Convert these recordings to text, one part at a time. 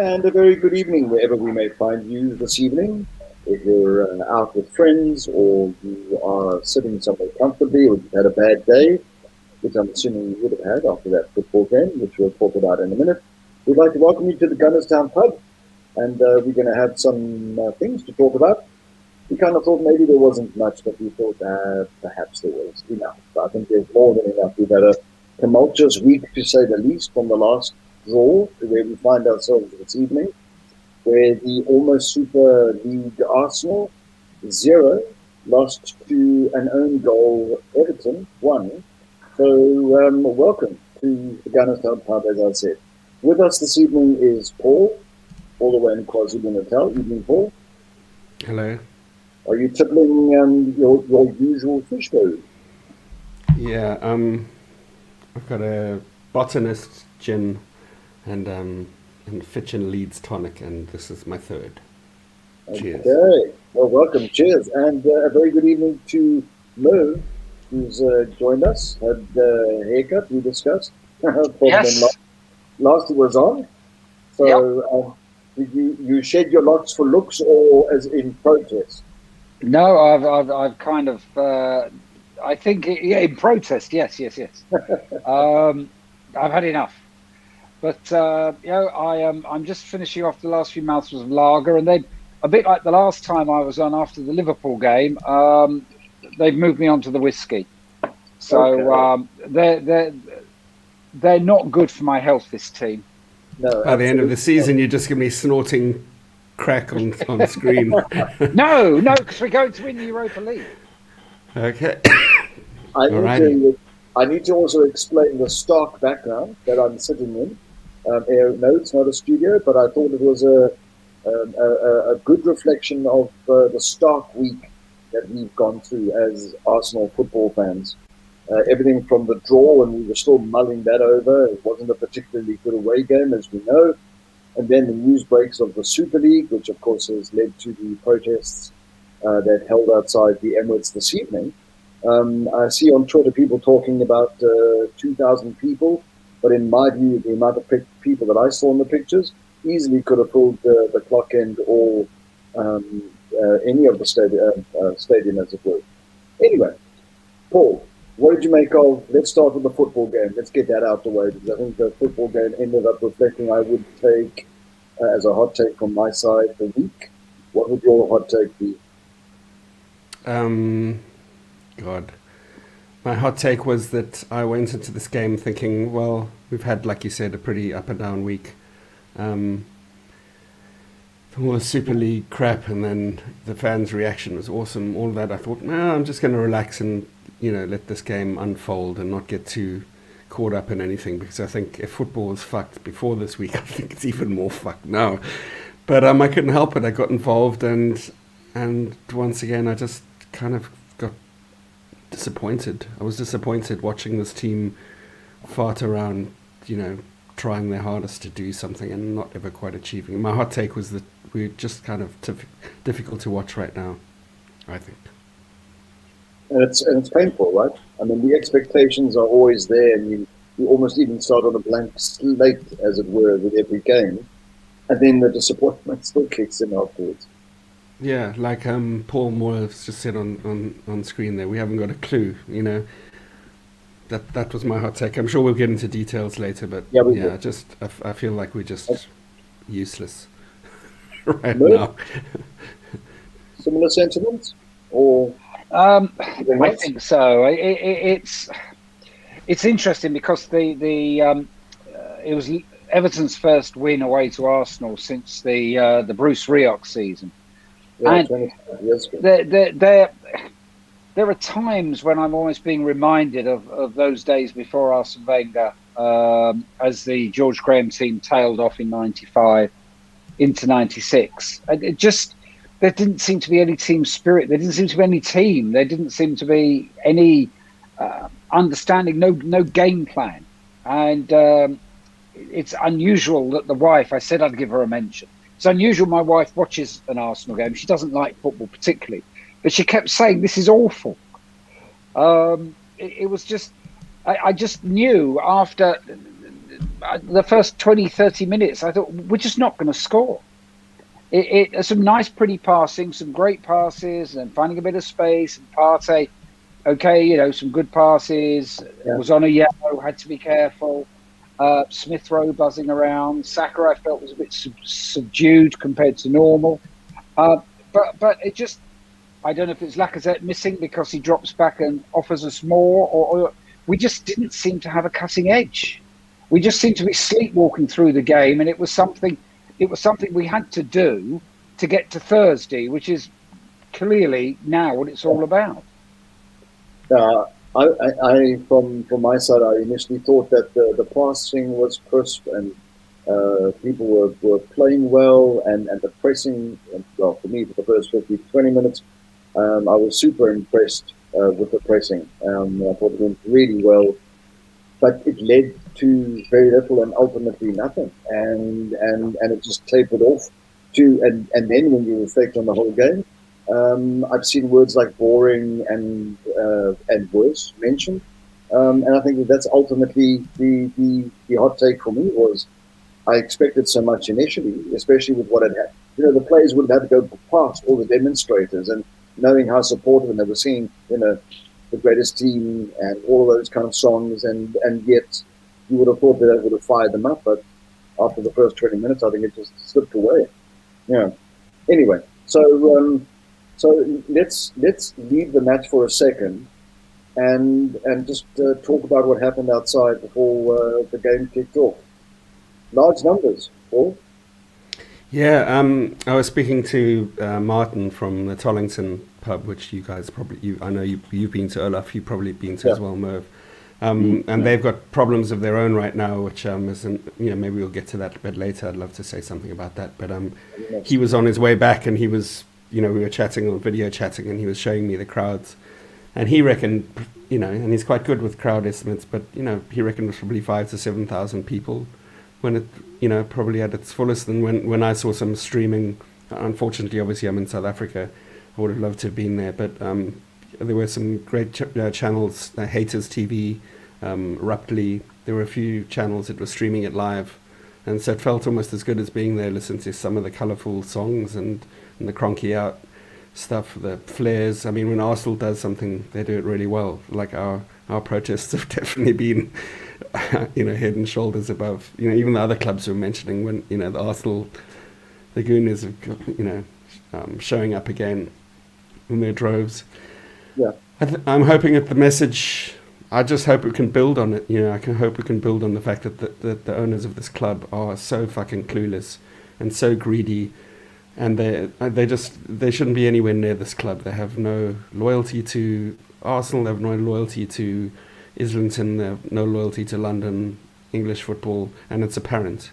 And a very good evening wherever we may find you this evening. If you're out with friends or you are sitting somewhere comfortably or you've had a bad day, which I'm assuming you would have had after that football game, which we'll talk about in a minute, we'd like to welcome you to the Gunners Town Pub. And we're going to have some things to talk about. We kind of thought maybe there wasn't much, but we thought perhaps there was enough. But I think there's more than enough. We've had a tumultuous week, to say the least, from the last draw to where we find ourselves this evening, where the almost Super League Arsenal 0 lost to an own goal Everton 1. So welcome to the Gunners Town Pub, as I said. With us this evening is Paul, all the way in KwaZulu-Natal. Evening, Paul. Hello. Are you tippling your usual fish bowl? Yeah, I've got a botanist gin and Fitch and Leeds tonic, and this is my third. Cheers. Okay, well, welcome. Cheers, and a very good evening to Mo, who's joined us. Had a haircut we discussed. Yes. Last he was on. So, did you shed your locks for looks or as in protest? No, I've kind of, I think, in protest, yes. I've had enough. But, I'm just finishing off the last few mouthfuls of lager, and they, a bit like the last time I was on after the Liverpool game, they've moved me on to the whiskey. So they're not good for my health, this team. No, by the end of the season, you're just going to be snorting crack on screen. No, because we're going to win the Europa League. Okay. I need to also explain the stark background that I'm sitting in. No, it's not a studio, but I thought it was a good reflection of the stark week that we've gone through as Arsenal football fans. Everything from the draw, and we were still mulling that over. It wasn't a particularly good away game, as we know. And then the news breaks of the Super League, which of course has led to the protests that held outside the Emirates this evening. I see on Twitter people talking about 2,000 people, but in my view, the amount of people that I saw in the pictures easily could have filled the clock end or any of the stadium, as it were. Anyway, Paul, what did you make of, let's start with the football game. Let's get that out the way, because I think the football game ended up reflecting, I would take, as a hot take from my side, the week. What would your hot take be? God. My hot take was that I went into this game thinking, well, we've had, like you said, a pretty up and down week. All the Super League crap, and then the fans' reaction was awesome. All of that, I thought, no, I'm just going to relax and let this game unfold and not get too caught up in anything, because I think if football was fucked before this week, I think it's even more fucked now. But I couldn't help it. I got involved, and once again, I just kind of got disappointed. I was disappointed watching this team fart around, trying their hardest to do something and not ever quite achieving. My hot take was that we're just kind of difficult to watch right now, I think. And it's painful, right? I mean, the expectations are always there, and you almost even start on a blank slate, as it were, with every game, and then the disappointment still kicks in afterwards. Yeah, like Paul Moore just said on screen there, we haven't got a clue, That was my hot take. I'm sure we'll get into details later, but I feel like we're just useless right now. Similar sentiments, or? I think so. It's interesting because it was Everton's first win away to Arsenal since the Bruce Rioch season. Yeah, and 25 years ago. There are times when I'm almost being reminded of those days before Arsene Wenger, as the George Graham team tailed off in '95 into '96. There didn't seem to be any team spirit. There didn't seem to be any team. There didn't seem to be any understanding, no game plan. And it's unusual that the wife, I said I'd give her a mention. It's unusual my wife watches an Arsenal game. She doesn't like football particularly, but she kept saying, this is awful. It was just, I just knew after the first 20, 30 minutes, I thought, we're just not going to score. Some nice, pretty passing, some great passes, and finding a bit of space. And Partey, okay, some good passes. Yeah. Was on a yellow, had to be careful. Smith Rowe buzzing around. Saka, I felt, was a bit subdued compared to normal. But it just, I don't know if it's Lacazette missing because he drops back and offers us more, or we just didn't seem to have a cutting edge. We just seemed to be sleepwalking through the game, and it was something we had to do to get to Thursday, which is clearly now what it's all about. I from my side, I initially thought that the passing was crisp and people were playing well, and the pressing, well, for me, for the first 20 minutes, I was super impressed with the pressing. I thought it went really well, but it led to very little and ultimately nothing, and it just tapered off and then when you reflect on the whole game, I've seen words like boring and worse mentioned, and I think that's ultimately the hot take for me was I expected so much initially, especially with what had happened. The players would have had to go past all the demonstrators and knowing how supportive, and they were seeing, the greatest team and all of those kind of songs, and yet you would have thought that would have fired them up, but after the first 20 minutes, I think it just slipped away. Yeah. Anyway, so let's leave the match for a second and just talk about what happened outside before the game kicked off. Large numbers, Paul. Yeah, I was speaking to Martin from the Tollington pub, which you guys I know you've been to, Olaf, you've probably been to as well, Merv. And they've got problems of their own right now, which isn't, maybe we'll get to that a bit later. I'd love to say something about that. But he was on his way back, and he was, we were chatting on video chatting, and he was showing me the crowds. And he reckoned, and he's quite good with crowd estimates, but, he reckoned it was probably 5,000 to 7,000 people when it, probably at its fullest. And when I saw some streaming, unfortunately, obviously I'm in South Africa, I would have loved to have been there, but there were some great channels, Haters TV, Ruptly. There were a few channels that were streaming it live, and so it felt almost as good as being there, listening to some of the colourful songs and the Kroenke out stuff, the flares. I mean, when Arsenal does something, they do it really well. Like our protests have definitely been, head and shoulders above. Even the other clubs were mentioning when the Arsenal, the Gooners, showing up again in their droves. Yeah, I'm hoping that the message. I just hope we can build on it. I can hope we can build on the fact that the owners of this club are so fucking clueless and so greedy, and they shouldn't be anywhere near this club. They have no loyalty to Arsenal. They have no loyalty to Islington. They have no loyalty to London English football, and it's apparent.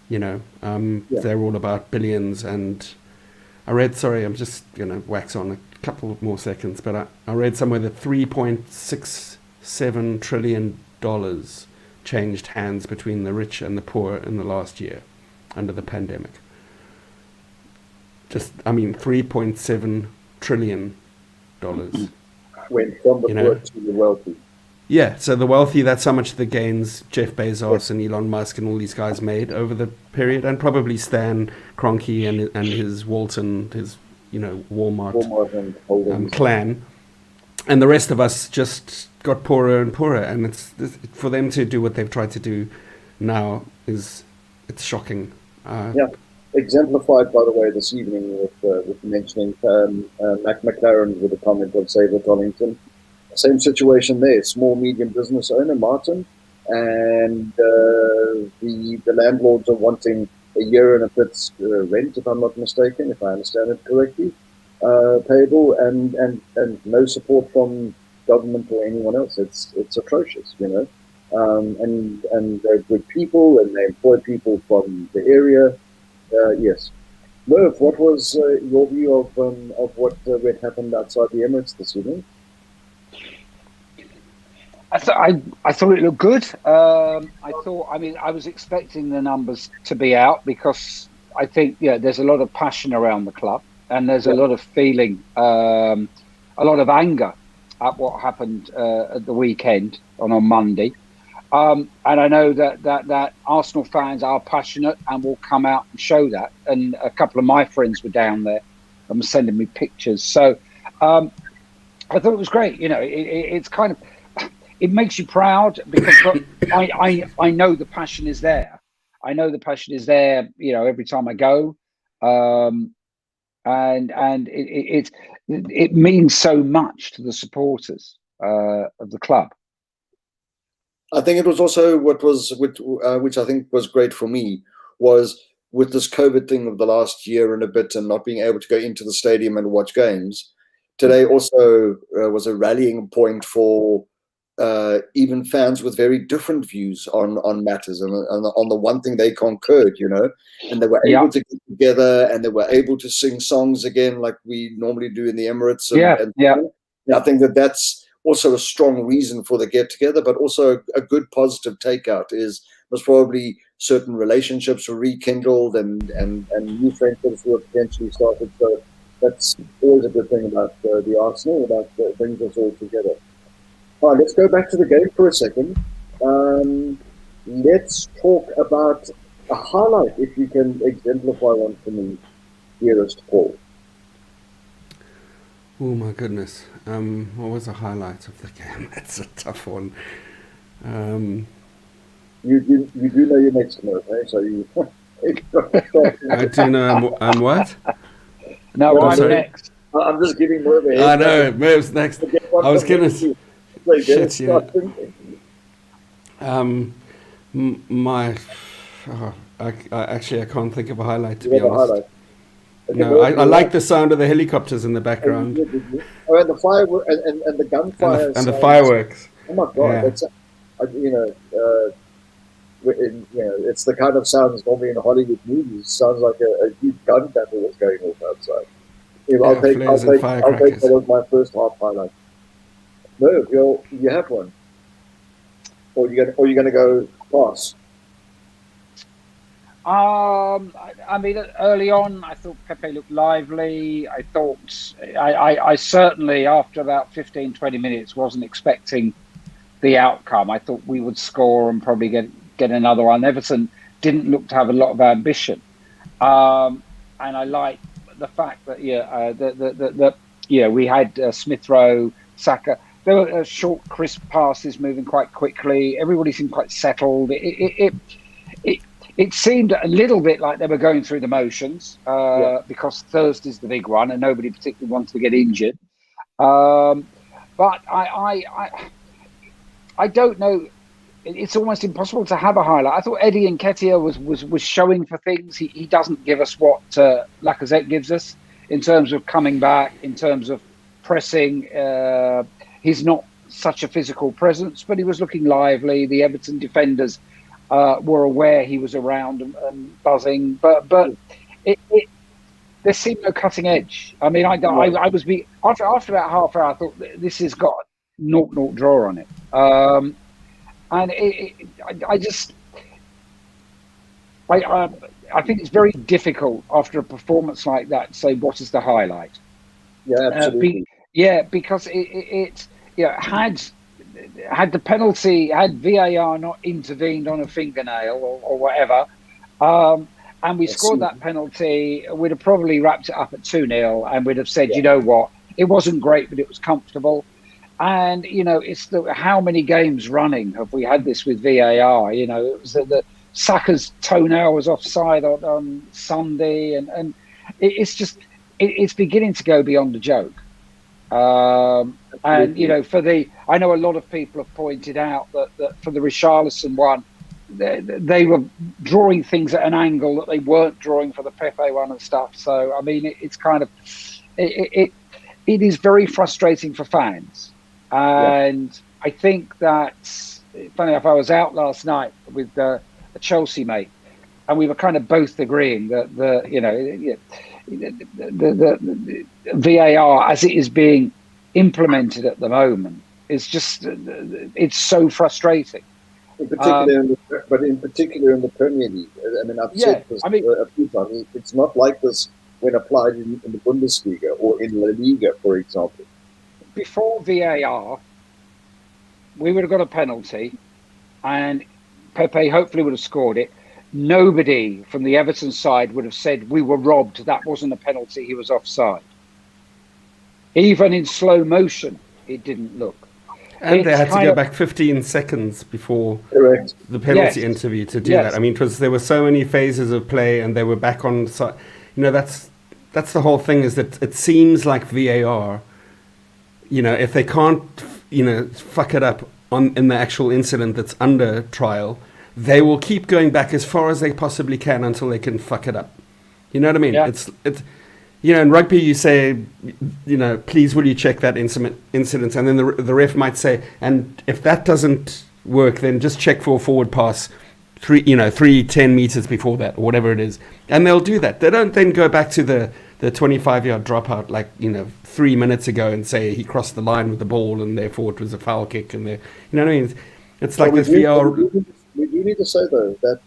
They're all about billions. And I read. Sorry, I'm just gonna wax on a couple more seconds, but I read somewhere that $3.67 trillion changed hands between the rich and the poor in the last year under the pandemic. $3.7 trillion went from the poor to the wealthy. Yeah, so the wealthy, that's how much the gains Jeff Bezos and Elon Musk and all these guys made over the period, and probably Stan Kroenke and his Walton, his Walmart and clan, and the rest of us just got poorer and poorer. And it's for them to do what they've tried to do now it's shocking. Exemplified, by the way, this evening with mentioning Mac McLaren with a comment on Sabre Tollington. Same situation there. Small medium business owner Martin, and the landlords are wanting a year and a bit's rent, if I'm not mistaken, if I understand it correctly, payable, and no support from government or anyone else. It's atrocious, and they're good people, and they employ people from the area. Yes. Merv, what was your view of what happened outside the Emirates this evening? I thought it looked good. I was expecting the numbers to be out because I think there's a lot of passion around the club, and there's a lot of feeling, a lot of anger at what happened at the weekend on Monday. And I know that Arsenal fans are passionate and will come out and show that. And a couple of my friends were down there and were sending me pictures. So I thought it was great. It's kind of, it makes you proud because I know the passion is there. I know the passion is there. Every time I go, and it means so much to the supporters of the club. I think it was also which I think was great for me, was with this COVID thing of the last year and a bit and not being able to go into the stadium and watch games. Today also was a rallying point for even fans with very different views on matters and on the one thing they concurred, and they were able to get together and they were able to sing songs again like we normally do in the Emirates. And I think that's also a strong reason for the get together, but also a good positive takeout was probably certain relationships were rekindled and new friendships were potentially started. So that's always a good thing about the Arsenal, about brings us all together. All right, let's go back to the game for a second. Let's talk about a highlight, if you can exemplify one for me, dearest Paul. Oh my goodness. What was the highlight of the game? That's a tough one. You do know you're next to me, okay? So you. I do know I'm what? No, I'm next. I'm just giving more of a head. I know, Merv's next. I was going to. Shit, I can't think of a highlight, to be honest. Okay, no, I like the sound of the helicopters in the background. Oh, and the fireworks and the gunfire and the fireworks. Oh my god! Yeah. That's it's the kind of sounds normally in Hollywood movies. It sounds like a huge gun battle was going off outside. I'll take that as my first half highlight. No, you have one, or you're going to go pass. I mean, early on, I thought Pepe looked lively. I thought I certainly, after about 15, 20 minutes, wasn't expecting the outcome. I thought we would score and probably get another one. Everton didn't look to have a lot of ambition, and I like the fact that we had Smith Rowe, Saka. There were short, crisp passes moving quite quickly. Everybody seemed quite settled. It seemed a little bit like they were going through the motions because Thursday's the big one and nobody particularly wants to get injured. But I don't know. It's almost impossible to have a highlight. I thought Eddie Nketiah was showing for things. He doesn't give us what Lacazette gives us in terms of coming back, in terms of pressing. He's not such a physical presence, but he was looking lively. The Everton defenders were aware he was around and buzzing, but there seemed no cutting edge. I mean, I was after about half hour. I thought this has got 0-0 draw on it, and I think it's very difficult after a performance like that to say what is the highlight. Yeah, absolutely. Because had the penalty, had VAR not intervened on a fingernail or whatever, and we scored that penalty, we'd have probably wrapped it up at 2-0 and we'd have said, you know what, it wasn't great, but it was comfortable. And, it's how many games running have we had this with VAR? It was the Saka's toenail was offside on Sunday, and it's just, it's beginning to go beyond a joke. And I know a lot of people have pointed out that for the Richarlison one, they were drawing things at an angle that they weren't drawing for the Pepe one and stuff. So I mean, it's kind of it is very frustrating for fans, and I think that funny enough, I was out last night with a Chelsea mate, and we were kind of both agreeing that the VAR as it is being implemented at the moment is just it's so frustrating. In particular, in the Premier League. I mean, I've said this a few times. It's not like this when applied in the Bundesliga or in La Liga, for example. Before VAR, we would have got a penalty, and Pepe hopefully would have scored it, nobody from the Everton side would have said we were robbed. That wasn't a penalty. He was offside. Even in slow motion, it didn't look. And they had to go back 15 seconds before Correct. the penalty interview to do that. I mean, there were so many phases of play, and they were back on. That's the whole thing. Is that it seems like VAR. If they can't, fuck it up in the actual incident that's under trial, they will keep going back as far as they possibly can until they can fuck it up. You know what I mean? Yeah. It's in rugby you say, please will you check that incident, and then the ref might say, and if that doesn't work, then just check for a forward pass 10 meters before that, or whatever it is, and they'll do that. They don't then go back to the 25-yard dropout 3 minutes ago and say he crossed the line with the ball and therefore it was a foul kick, and you know what I mean? It's like this VR. We do need to say though that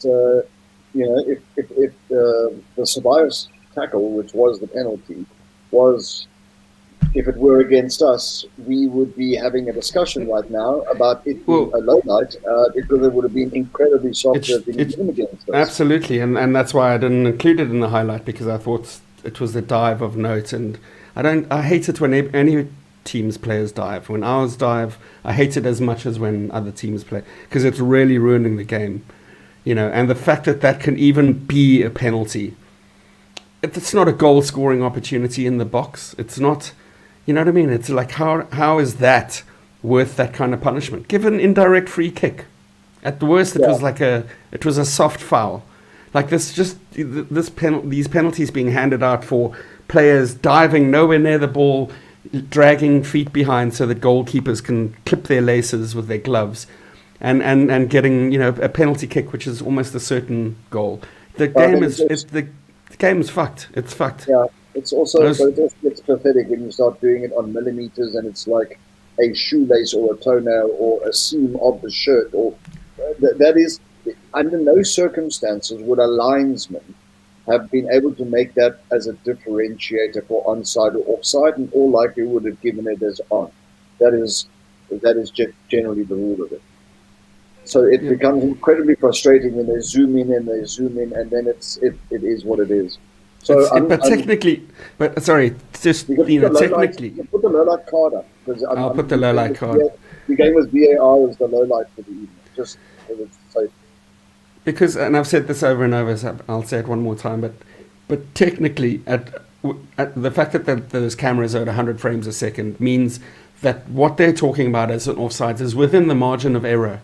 if the Ceballos tackle, which was the penalty, if it were against us, we would be having a discussion right now about it being a low light, because it would have been incredibly soft to have been against us. Absolutely, and that's why I didn't include it in the highlight, because I thought it was a dive of note, and I hate it when any team's players dive. When ours dive, I hate it as much as when other teams play, because it's really ruining the game, and the fact that can even be a penalty. It's not a goal-scoring opportunity in the box. It's not, you know what I mean? It's like, how is that worth that kind of punishment? Give an indirect free kick. At the worst, it was a soft foul. Like these penalties being handed out for players diving nowhere near the ball, dragging feet behind so that goalkeepers can clip their laces with their gloves, and getting a penalty kick, which is almost a certain goal. The game's fucked. It's fucked. Yeah, it's also it's pathetic when you start doing it on millimeters, and it's like a shoelace or a toenail or a seam of the shirt, or that is, under no circumstances would a linesman have been able to make that as a differentiator for onside or offside, and all likely would have given it as on. That is generally the rule of it. So it becomes incredibly frustrating when they zoom in, and then it is what it is. So, technically, technically, you put the low light card up, because I'll put the low light card. The game was VAR was the low light for the evening. Just it was safe. Because, and I've said this over and over, so I'll say it one more time. But technically, at the fact that those cameras are at 100 frames a second means that what they're talking about as an offside is within the margin of error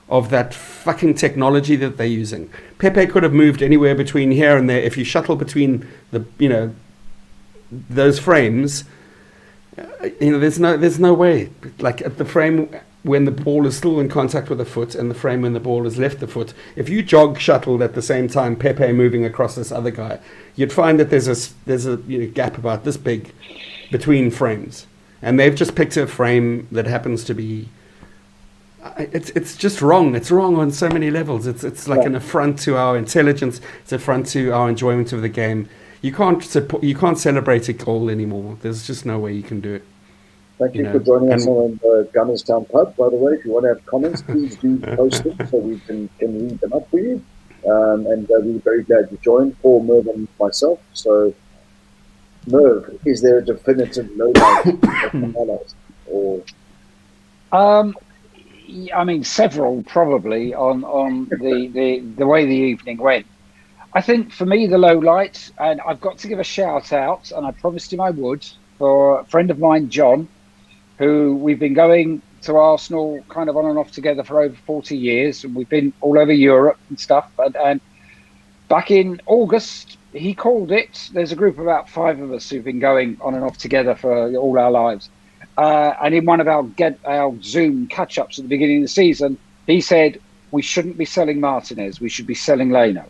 of that fucking technology that they're using. Pepe could have moved anywhere between here and there. If you shuttle between those frames, there's no way. Like at the frame when the ball is still in contact with the foot, and the frame when the ball has left the foot, if you jog shuttled at the same time, Pepe moving across this other guy, you'd find that there's a gap about this big between frames, and they've just picked a frame that happens to be. It's just wrong. It's wrong on so many levels. It's like an affront to our intelligence. It's an affront to our enjoyment of the game. You can't celebrate a goal anymore. There's just no way you can do it. Thank you for joining us on the Gunners Town Pub. By the way, if you want to have comments, please do post them so we can read them up for you. And we're very glad you joined, Paul, Merv, and myself. So, Merv, is there a definitive low light or? I mean, several probably on the way the evening went. I think for me, the low light, and I've got to give a shout out, and I promised him I would, for a friend of mine, John, who we've been going to Arsenal kind of on and off together for over 40 years, and we've been all over Europe and stuff. And back in August, he called it. There's a group of about 5 of us who've been going on and off together for all our lives. And in one of our Zoom catch-ups at the beginning of the season, he said, we shouldn't be selling Martinez, we should be selling Leno.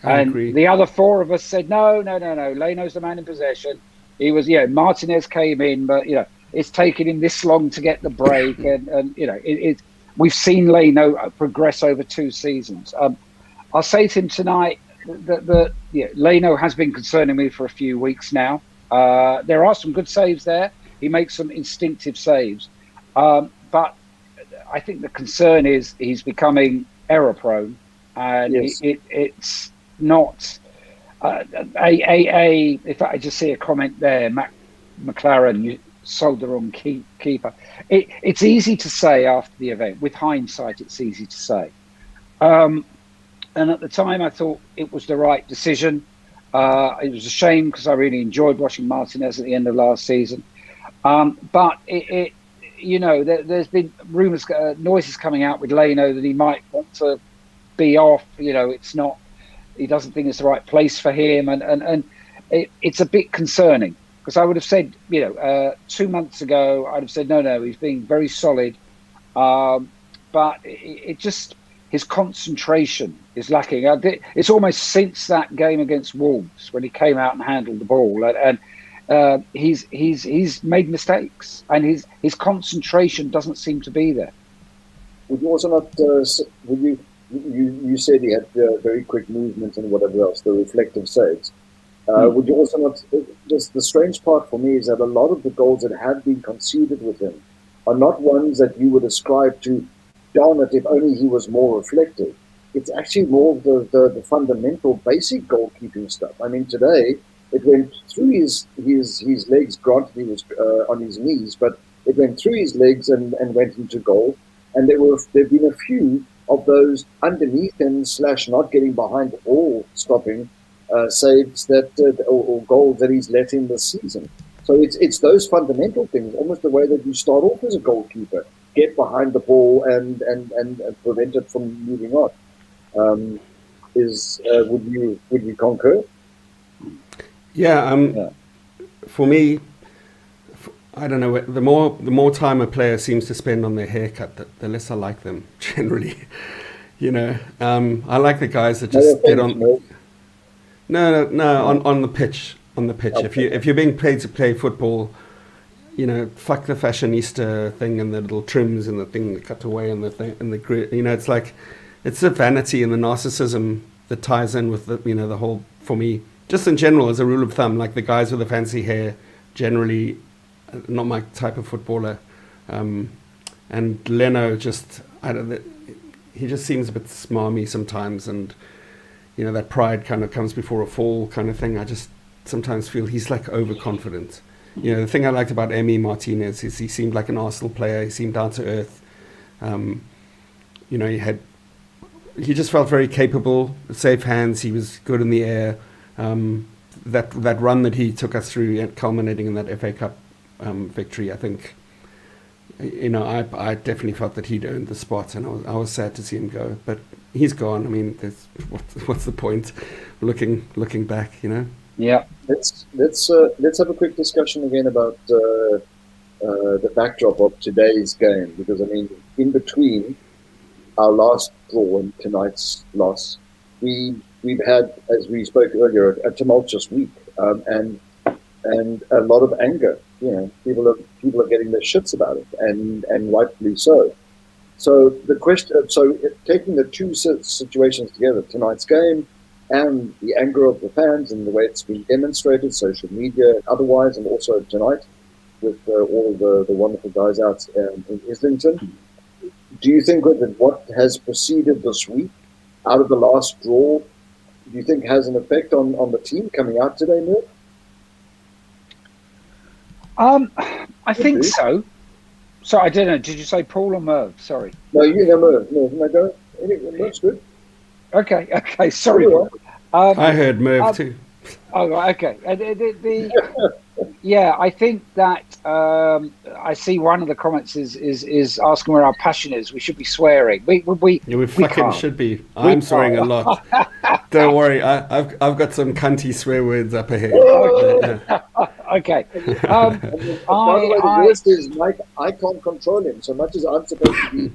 And the other 4 of us said, no, Leno's the man in possession. He was, Martinez came in, but, it's taken him this long to get the break. and we've seen Leno progress over 2 seasons. I'll say to him tonight that Leno has been concerning me for a few weeks now. There are some good saves there. He makes some instinctive saves. But I think the concern is he's becoming error prone, and Yes. it's not. If I just see a comment there, McLaren, you sold the wrong keeper. It's easy to say after the event. With hindsight, it's easy to say. And at the time, I thought it was the right decision. It was a shame because I really enjoyed watching Martinez at the end of last season. But there's been rumours, noises coming out with Leno that he might want to be off. It's not. He doesn't think it's the right place for him, and it's a bit concerning because I would have said, 2 months ago, I'd have said no, he's being very solid, but it just his concentration is lacking. It's almost since that game against Wolves when he came out and handled the ball, and he's made mistakes, and his concentration doesn't seem to be there. Would you also not? You said he had very quick movement and whatever else, the reflective saves. Would you also not? Just the strange part for me is that a lot of the goals that have been conceded with him are not ones that you would ascribe to. Darn it! If only he was more reflective. It's actually more of the fundamental, basic goalkeeping stuff. I mean, today it went through his legs. Granted, he was on his knees, but it went through his legs and went into goal. And there've been a few of those underneath him / not getting behind the ball stopping saves that or goals that he's let in this season. So it's those fundamental things, almost the way that you start off as a goalkeeper, get behind the ball and prevent it from moving on. Would you concur? Yeah. For me, I don't know. The more time a player seems to spend on their haircut, the less I like them generally. I like the guys that just get on. No. On the pitch. On the pitch. Okay. If you're being paid to play football, fuck the fashionista thing and the little trims and the thing that cut away and the thing and the grit. It's like it's the vanity and the narcissism that ties in with the whole. For me, just in general, as a rule of thumb, like the guys with the fancy hair, generally. Not my type of footballer, and Leno he just seems a bit smarmy sometimes, and that pride kind of comes before a fall kind of thing. I just sometimes feel he's like overconfident. The thing I liked about Emi Martinez is he seemed like an Arsenal player. He seemed down to earth. He just felt very capable, safe hands. He was good in the air. That run that he took us through, culminating in that FA Cup victory, I think, I definitely felt that he'd earned the spot, and I was sad to see him go. But he's gone. I mean, what's the point? Looking back, Yeah. Let's have a quick discussion again about the backdrop of today's game, because I mean, in between our last draw and tonight's loss, we've had, as we spoke earlier, a tumultuous week, and a lot of anger. People are getting their shits about it, and rightfully so. So the question, taking the two situations together, tonight's game and the anger of the fans and the way it's been demonstrated, social media and otherwise, and also tonight with all of the wonderful guys out in Islington. Do you think that what has preceded this week, out of the last draw, do you think has an effect on the team coming out today, Neil? I think so. So I don't know. Did you say Paul or Merv? Sorry. No, you know Merv. No, go. That's good. Okay. Sorry. I heard Merv too. Oh, okay. Yeah, I think that I see one of the comments is asking where our passion is. We should be swearing. We fucking should be. I'm swearing a lot. Don't worry. I've got some cunty swear words up ahead. Okay. By the way, the worst is Mike. I can't control him so much as I'm supposed to be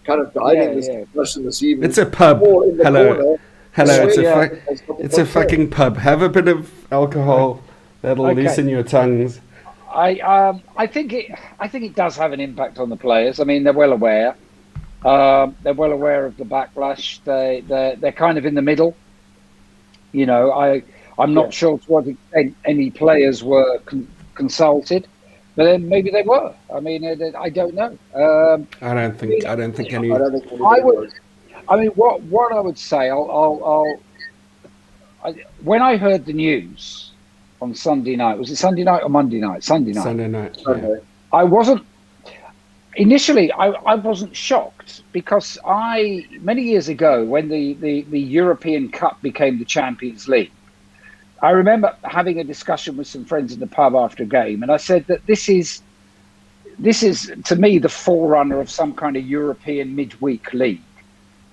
kind of guiding this discussion this evening. It's a pub. Hello. It's a fucking pub. Have a bit of alcohol. That'll loosen your tongues. I think it does have an impact on the players. I mean, they're well aware. They're well aware of the backlash. They're kind of in the middle. I'm not sure to what extent any players were consulted. But then maybe they were. I mean, I don't know. I don't think I any. don't think I anybody would. knows. I mean, what I would say, when I heard the news on Sunday night, was it Sunday night or Monday night? Sunday night. Sunday night. Yeah. Sunday. I wasn't initially. I wasn't shocked because many years ago when the European Cup became the Champions League, I remember having a discussion with some friends in the pub after a game, and I said that this is to me the forerunner of some kind of European midweek league.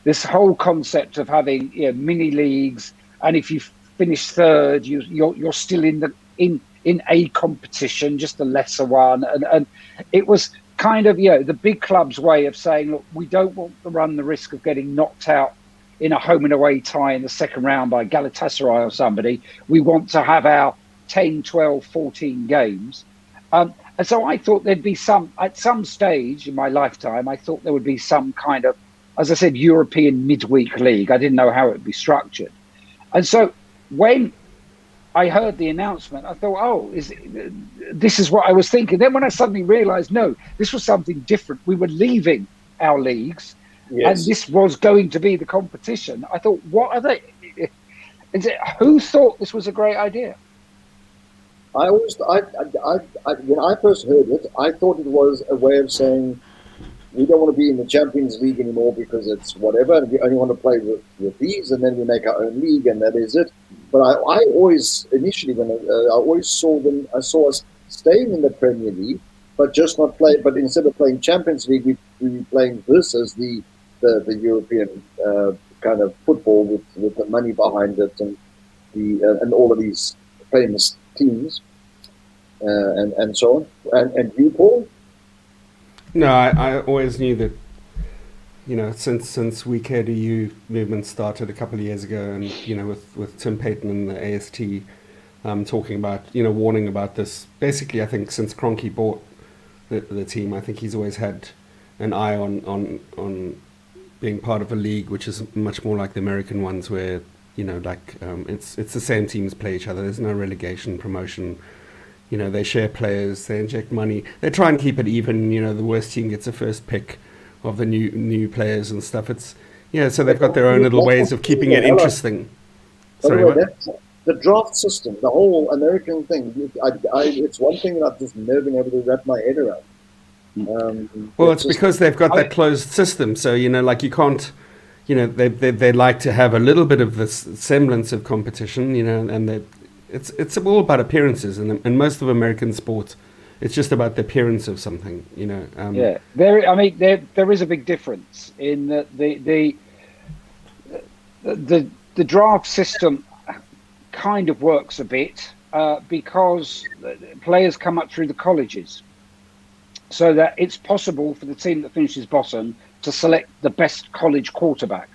This whole concept of having mini leagues, and if you finish third, you're still in a competition, just a lesser one, and it was kind of the big club's way of saying, look, we don't want to run the risk of getting knocked out in a home and away tie in the second round by Galatasaray or somebody. We want to have our 10, 12, 14 games. And so I thought there'd be at some stage in my lifetime, I thought there would be some kind of, as I said, European midweek league. I didn't know how it would be structured. And so when I heard the announcement, I thought, oh, this is what I was thinking. Then when I suddenly realized, no, this was something different. We were leaving our leagues, and this was going to be the competition. I thought, what are they? Who thought this was a great idea? When I first heard it, I thought it was a way of saying we don't want to be in the Champions League anymore because it's whatever, and we only want to play with these, and then we make our own league, and that is it. But I always, initially, when I always I saw us staying in the Premier League, but just not play. But instead of playing Champions League, we were playing this as the European kind of football with the money behind it, and and all of these famous teams, and so on. And you, Paul? No, I always knew that, since We Care Do You movement started a couple of years ago, and, with Tim Payton and the AST talking about, warning about this. Basically, I think since Kroenke bought the team, I think he's always had an eye on being part of a league which is much more like the American ones where, it's the same teams play each other. There's no relegation, promotion. They share players, they inject money. They try and keep it even. The worst team gets a first pick of the new players and stuff. So they've got their own little ways of keeping it interesting. Sorry, the draft system, the whole American thing. It's one thing that I've just never been able to wrap my head around. Well, it's because they've got that closed system. So like you can't. They like to have a little bit of this semblance of competition. And it's all about appearances, and most of American sports, it's just about the appearance of something, there is a big difference in that the draft system kind of works a bit because players come up through the colleges, so that it's possible for the team that finishes bottom to select the best college quarterback.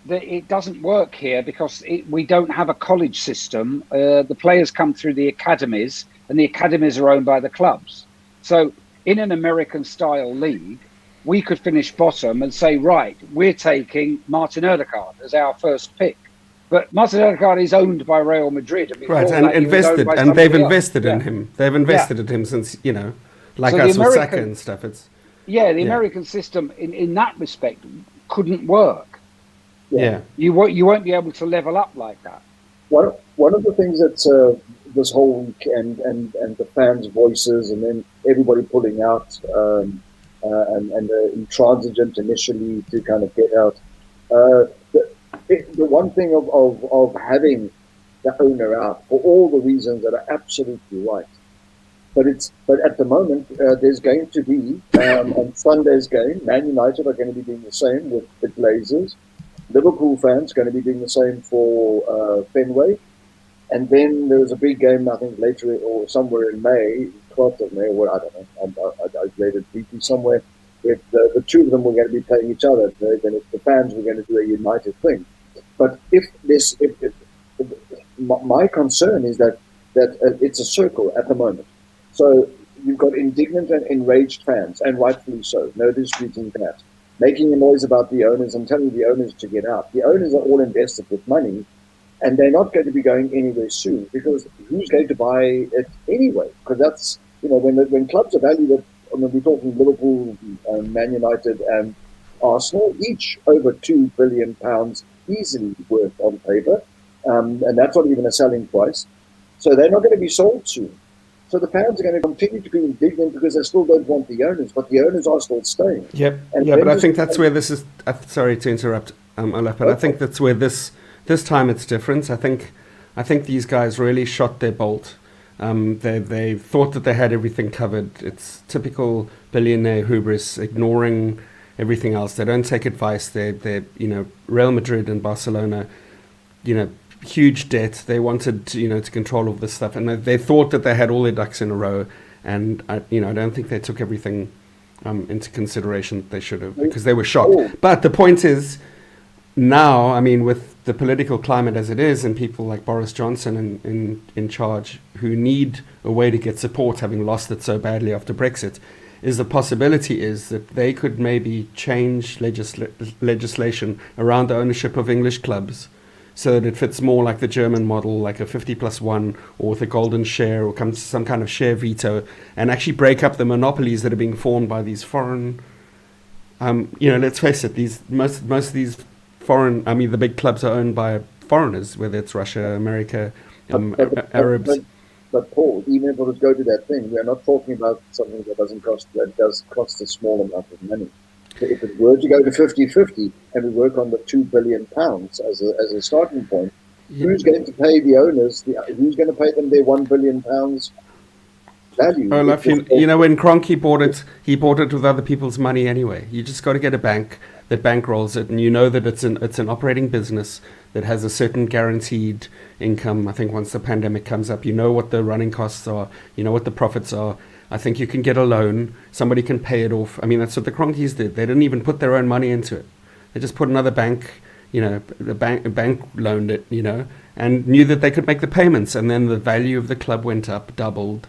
It doesn't work here because we don't have a college system. The players come through the academies, and the academies are owned by the clubs. So in an American-style league, we could finish bottom and say, right, we're taking Martin Odegaard as our first pick. But Martin Odegaard is owned by Real Madrid. Right, and they've invested in him. They've invested in him since, like us with Saka and stuff. The American system in that respect couldn't work. Yeah, you won't be able to level up like that. One of the things that this whole week and the fans' voices, and then everybody pulling out, and the intransigent initially to kind of get out. The one thing of having the owner out for all the reasons that are absolutely right. But at the moment, there's going to be on Sunday's game, Man United are going to be doing the same with the Glazers. Liverpool fans going to be doing the same for Fenway. And then there's a big game, I think, later or somewhere in May, 12th of May, or I don't know, I read it briefly somewhere, with the two of them were going to be playing each other. The fans were going to do a united thing. But my concern is that it's a circle at the moment. So you've got indignant and enraged fans, and rightfully so, no disputing that, making a noise about the owners and telling the owners to get out. The owners are all invested with money, and they're not going to be going anywhere soon because who's going to buy it anyway? Because that's, when clubs are valued at, we're talking Liverpool, Man United, and Arsenal, each over £2 billion easily worth on paper, and that's not even a selling price. So they're not going to be sold soon. So the fans are going to continue to be indignant because they still don't want the owners, but the owners are still staying. Yep. Yeah, but I think that's where this is. Sorry to interrupt, Olaf, but I think that's where this time it's different. I think these guys really shot their bolt. They thought that they had everything covered. It's typical billionaire hubris, ignoring everything else. They don't take advice. They're Real Madrid and Barcelona, huge debt. They wanted to control all this stuff, and they thought that they had all their ducks in a row. And I don't think they took everything into consideration that they should have, because they were shocked. But the point is, now, with the political climate as it is, and people like Boris Johnson in charge who need a way to get support, having lost it so badly after Brexit, is the possibility is that they could maybe change legislation around the ownership of English clubs so that it fits more like the German model, like a 50+1 or with a golden share or some kind of share veto, and actually break up the monopolies that are being formed by these foreign, let's face it, most of these foreign, the big clubs are owned by foreigners, whether it's Russia, America, Arabs. But Paul, even if it would go to that thing, we are not talking about something that does cost a small amount of money. If it were to go to 50-50 and we work on the £2 billion as a starting point, who's going to pay the owners? Who's going to pay them their £1 billion value? Olaf, when Kroenke bought it, he bought it with other people's money anyway. You just got to get a bank that bankrolls it, and you know that it's an operating business that has a certain guaranteed income. I think once the pandemic comes up, you know what the running costs are, you know what the profits are. I think you can get a loan. Somebody can pay it off. That's what the Kroenkes did. They didn't even put their own money into it. They just put another bank, the bank loaned it, and knew that they could make the payments. And then the value of the club went up, doubled,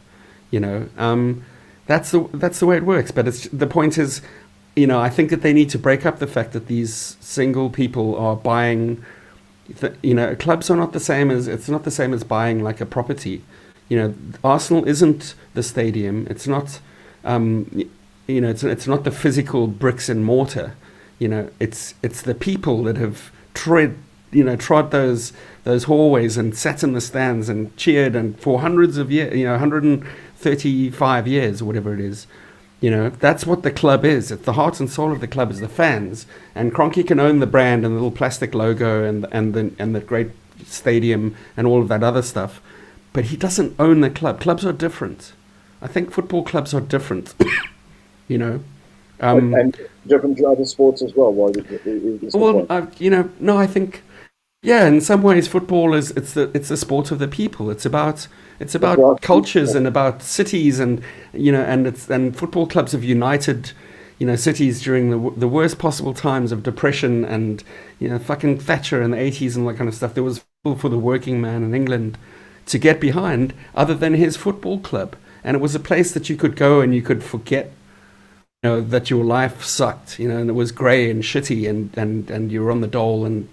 That's the way it works. But the point is, I think that they need to break up the fact that these single people are buying. Clubs are not the same as buying like a property. Arsenal isn't the stadium. It's not, it's not the physical bricks and mortar. It's the people that have trod those hallways and sat in the stands and cheered and for hundreds of years, 135 years or whatever it is. That's what the club is. It's the heart and soul of the club is the fans. And Kroenke can own the brand and the little plastic logo and the great stadium and all of that other stuff. But he doesn't own the club. Clubs are different. I think football clubs are different. And different to other sports as well. Why no, I think, in some ways, football is it's the sport of the people. It's about cultures and about cities, and and football clubs have united, cities during the worst possible times of depression and fucking Thatcher in the 80s and all that kind of stuff. There was football for the working man in England to get behind, other than his football club, and it was a place that you could go and you could forget, that your life sucked, and it was grey and shitty, and you were on the dole, and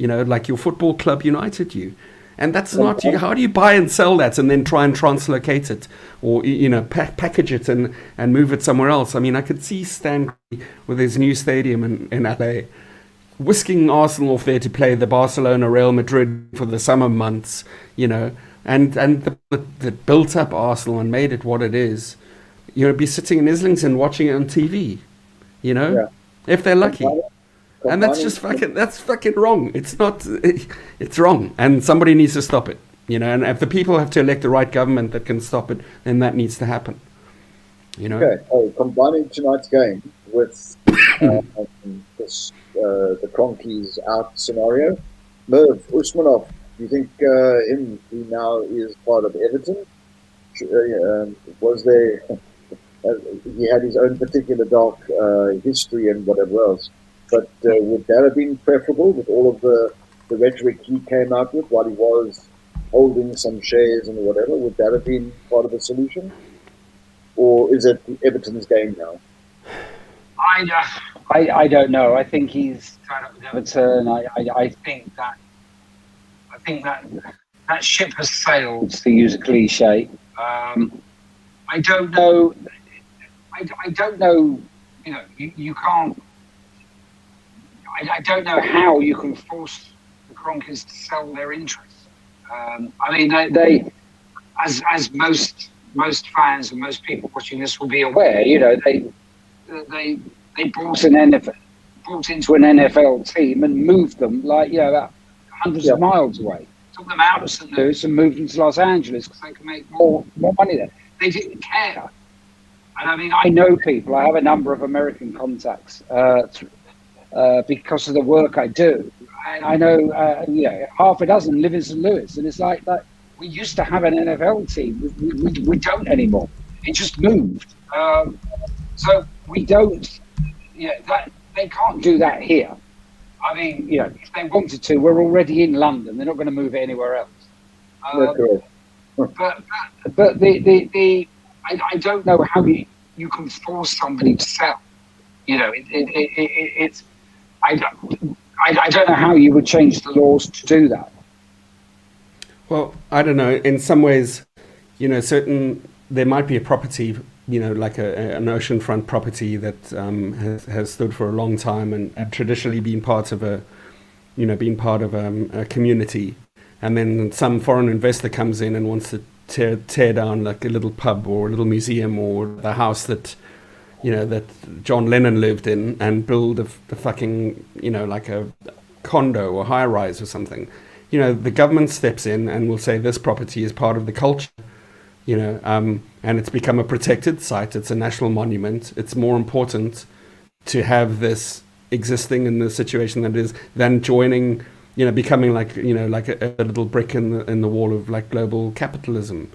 like your football club united you. And that's not you. How do you buy and sell that and then try and translocate it or, package it and move it somewhere else? I could see Stan with his new stadium in LA whisking Arsenal off there to play the Barcelona Real Madrid for the summer months, and that built up Arsenal and made it what it is. Be sitting in Islington watching it on TV, if they're lucky. And that's just fucking wrong. It's not, it's wrong. And somebody needs to stop it, and if the people have to elect the right government that can stop it, then that needs to happen, Okay. Combining tonight's game with the Kroenke's out scenario, Merv Usmanov, do you think he now is part of Everton? Was there, he had his own particular dark history and whatever else, but would that have been preferable with all of the rhetoric he came out with while he was holding some shares and whatever? Would that have been part of the solution? Or is it Everton's game now? I don't know. I think he's tied up with Everton. I think that think that ship has sailed, to use a cliche. I don't know. I don't know. You can't. I don't know how you can force the Kroenkes to sell their interests. I mean, they as most fans and most people watching this will be aware, they brought into an NFL team and moved them about hundreds of miles away. Took them out of St. Louis and moved them to Los Angeles because they could make more money there. They didn't care. And I mean, I know people. I have a number of American contacts because of the work I do. And I know, half a dozen live in St. Louis, and it's like that. We used to have an NFL team. We don't anymore. It just moved. So we don't. They can't do that here. I mean, if they wanted to, we're already in London. They're not going to move it anywhere else. But I don't know how you can force somebody to sell. It's I don't know how you would change the laws to do that. Well, I don't know. In some ways, there might be a property, like an oceanfront property that has stood for a long time and traditionally been part of a community, and then some foreign investor comes in and wants to tear down like a little pub or a little museum or the house that that John Lennon lived in and build a fucking like a condo or high rise or something. The government steps in and will say this property is part of the culture, and it's become a protected site. It's a national monument. It's more important to have this existing in the situation that it is than joining, becoming like a little brick in the wall of like global capitalism,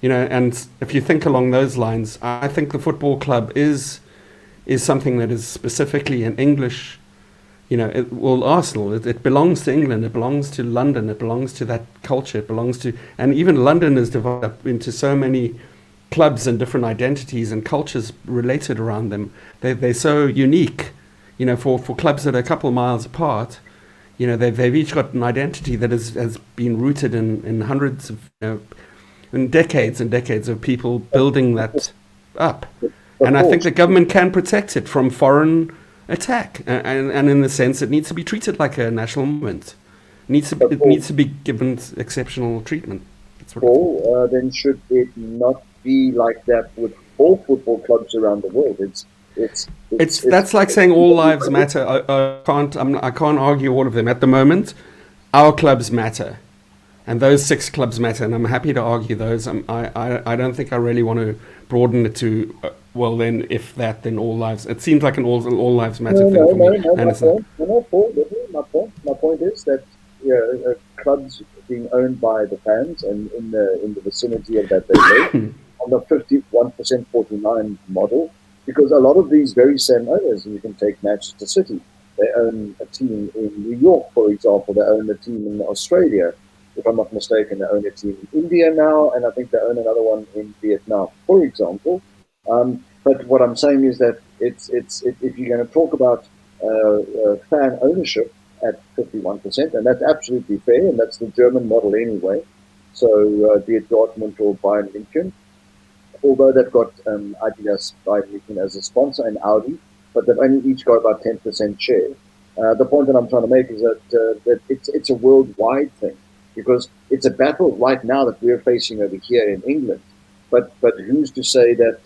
And if you think along those lines, I think the football club is something that is specifically an English. Arsenal, it belongs to England, it belongs to London, it belongs to that culture, it belongs to, and even London is divided up into so many clubs and different identities and cultures related around them. They're so unique, for clubs that are a couple of miles apart, they've each got an identity that has been rooted in hundreds of, in decades and decades of people building that up. And I think the government can protect it from foreign attack, and in the sense it needs to be treated like a national monument. It needs to be given exceptional treatment. Then should it not be like that with all football clubs around the world? That's like saying all lives matter. I can't argue all of them at the moment. Our clubs matter, and those 6 clubs matter, and I'm happy to argue those. I don't think I really want to broaden it to. Well, then, if that, then all lives. It seems like an all lives matter thing for me. My point is that clubs being owned by the fans and in the vicinity of that they live on the 51% 49 model, because a lot of these very same owners, you can take Manchester City, they own a team in New York, for example, they own a team in Australia, if I'm not mistaken, they own a team in India now, and I think they own another one in Vietnam, for example. But what I'm saying is that it's if you're going to talk about fan ownership at 51%, and that's absolutely fair, and that's the German model anyway. So be it Dortmund or Bayern München, although they've got Adidas, Bayern München as a sponsor, and Audi, but they've only each got about 10% share. The point that I'm trying to make is that it's a worldwide thing, because it's a battle right now that we're facing over here in England. But who's to say that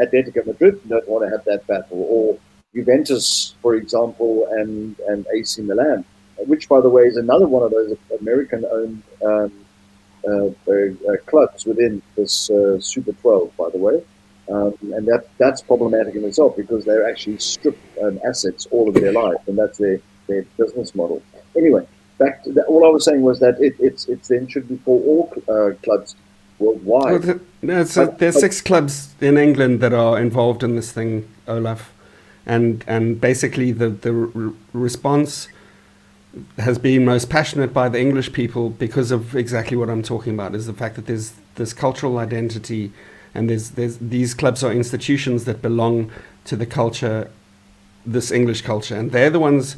Atletico Madrid don't want to have that battle, or Juventus, for example, and AC Milan, which, by the way, is another one of those American-owned clubs within this Super 12, by the way. And that's problematic in itself, because they're actually stripped assets all of their life, and that's their business model. Anyway, back to that, all I was saying was that it then should be for all clubs worldwide. Well, there's 6 clubs in England that are involved in this thing, Olaf, and basically the response has been most passionate by the English people because of exactly what I'm talking about, is the fact that there's this cultural identity, and there's these clubs are institutions that belong to the culture, this English culture, and they're the ones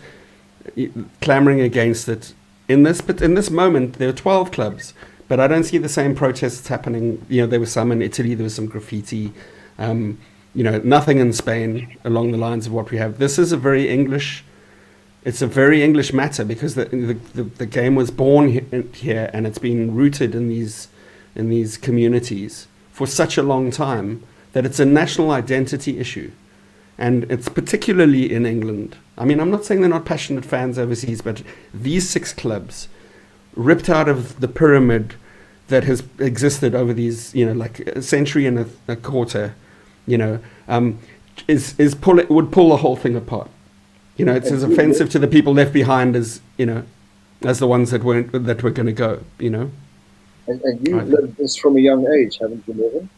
clamoring against it in this moment, there are 12 clubs, but I don't see the same protests happening. There was some in Italy, there was some graffiti. Nothing in Spain along the lines of what we have. This is a very English. It's a very English matter because the game was born here and it's been rooted in these communities for such a long time that it's a national identity issue. And it's particularly in England. I mean, I'm not saying they're not passionate fans overseas, but these 6 clubs ripped out of the pyramid that has existed over these, like a century and a quarter, would pull the whole thing apart. It's as offensive to the people left behind as the ones that were going to go. And you've lived this from a young age, haven't you, Morgan?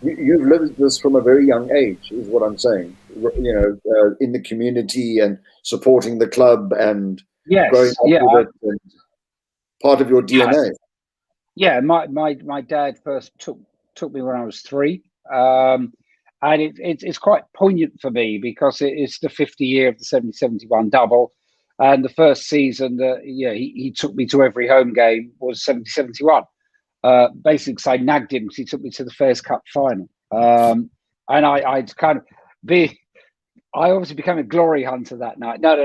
You've lived this from a very young age, is what I'm saying. In the community and supporting the club and growing up with it, and part of your DNA. Yeah, my dad first took me when I was 3, and it's quite poignant for me because it's the 50 year of the 70-71 double, and the first season that he took me to every home game was 70-71. Basically, because I nagged him because he took me to the Fairs Cup final, and I'd kind of I obviously became a glory hunter that night. No.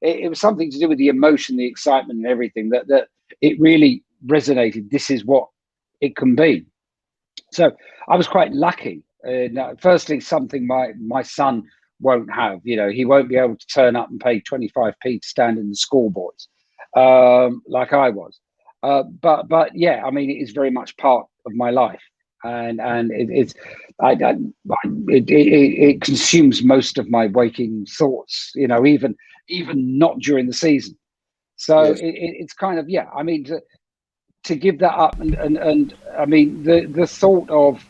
It was something to do with the emotion, the excitement, and everything that it really resonated. This is what it can be. So I was quite lucky. Firstly, something my son won't have. He won't be able to turn up and pay 25p to stand in the schoolboys like I was. But yeah, I mean, it is very much part of my life, and it consumes most of my waking thoughts. Even not during the season. So yes. It's kind of I mean, to give that up, and I mean the thought of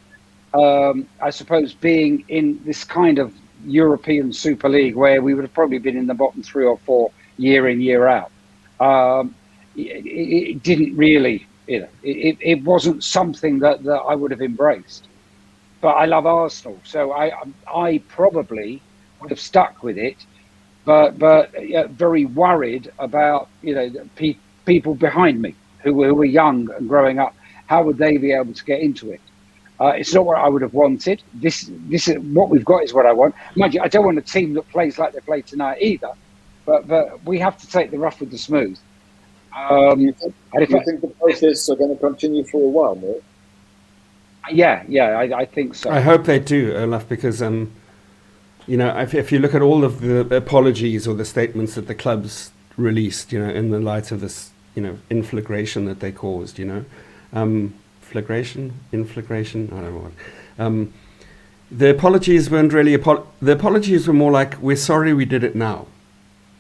I suppose being in this kind of European Super League where we would have probably been in the bottom 3 or 4 year in year out. It didn't really, it wasn't something that I would have embraced. But I love Arsenal, so I probably would have stuck with it, but very worried about people behind me who were young and growing up. How would they be able to get into it? It's not what I would have wanted. This is what we've got is what I want. Mind you, I don't want a team that plays like they played tonight either. But we have to take the rough with the smooth. Do you think the protests are going to continue for a while, Mo? Yeah, I think so. I hope they do, Olaf, because if you look at all of the apologies or the statements that the clubs released, in the light of this, inflagration that they caused, inflagration, I don't know what. The apologies weren't really the apologies were more like, we're sorry we did it now.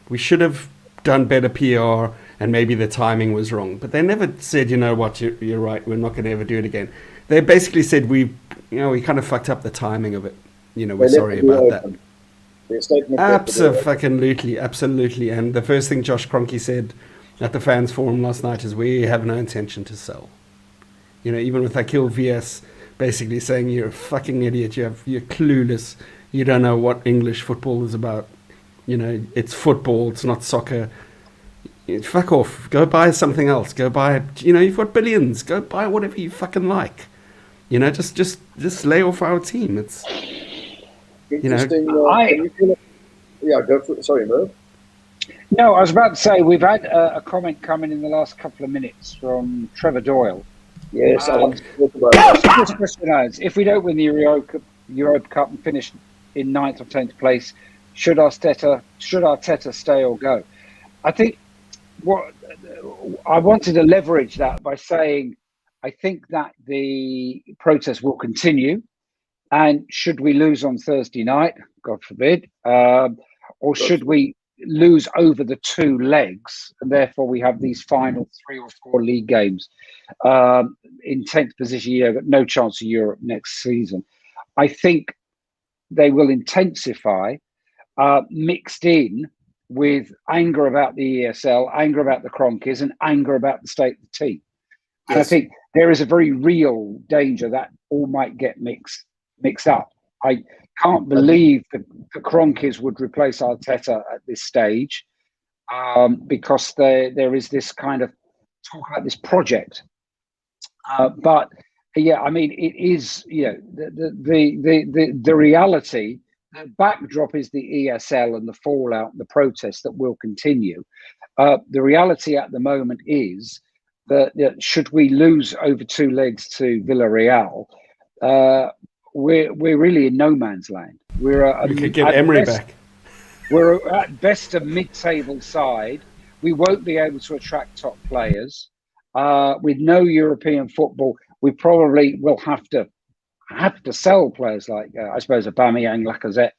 We should have done better PR, and maybe the timing was wrong. But they never said, you're right, we're not going to ever do it again. They basically said we kind of fucked up the timing of it. We're sorry about that. Absolutely. And the first thing Josh Kroenke said at the fans forum last night is, we have no intention to sell. Even with Akil VS basically saying, you're a fucking idiot, you're clueless, you don't know what English football is about. It's football, it's not soccer. Fuck off. Go buy something else. Go buy, you've got billions. Go buy whatever you fucking like. Just lay off our team. It's, interesting. Go for it. Sorry, Merv. No, I was about to say, we've had a comment coming in the last couple of minutes from Trevor Doyle. Yes, I want to talk about that. This question is, if we don't win the Europa Cup and finish in 9th or 10th place, should Arteta stay or go? I think what I wanted to leverage that by saying, I think that the protest will continue, and should we lose on Thursday night, God forbid, or should we lose over the 2 legs, and therefore we have these final 3 or 4 league games in 10th position, but no chance of Europe next season. I think they will intensify, mixed in with anger about the ESL, anger about the Kroenkes, and anger about the state of the team. Yes. And I think there is a very real danger that all might get mixed up. I can't believe that the Kroenkes would replace Arteta at this stage. because there is this kind of talk about this project. But yeah, I mean, it is, the reality. The backdrop is the ESL and the fallout, the protests that will continue. The reality at the moment is that should we lose over 2 legs to Villarreal, we're really in no man's land. We could get Emery back. We're at best a mid-table side. We won't be able to attract top players. With no European football, we probably will have to sell players like, I suppose, Aubameyang, Lacazette.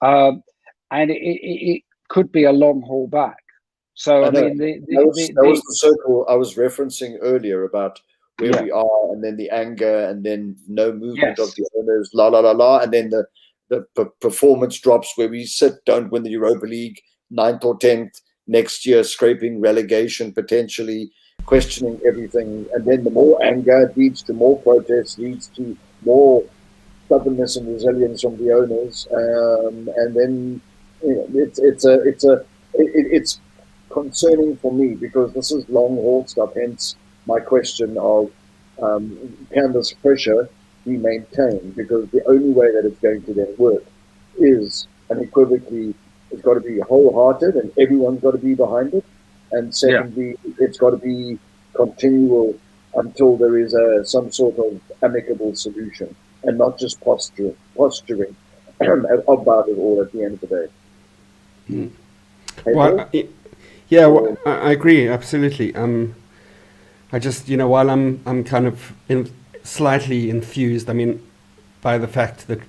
And it could be a long haul back. So, I mean, that was the circle I was referencing earlier about where we are, and then the anger, and then no movement of the owners, and then the performance drops where we don't win the Europa League, 9th or 10th next year, scraping relegation, potentially questioning everything. And then the more anger leads to more protests, leads to more stubbornness and resilience from the owners. And then it's concerning for me, because this is long haul stuff, hence my question of can this pressure be maintained, because the only way that it's going to then work is unequivocally it's got to be wholehearted and everyone's got to be behind it, and secondly it's got to be continual until there is some sort of amicable solution, and not just posturing about it all at the end of the day. Well, I agree absolutely. I just, while I'm kind of slightly enthused, I mean, by the fact that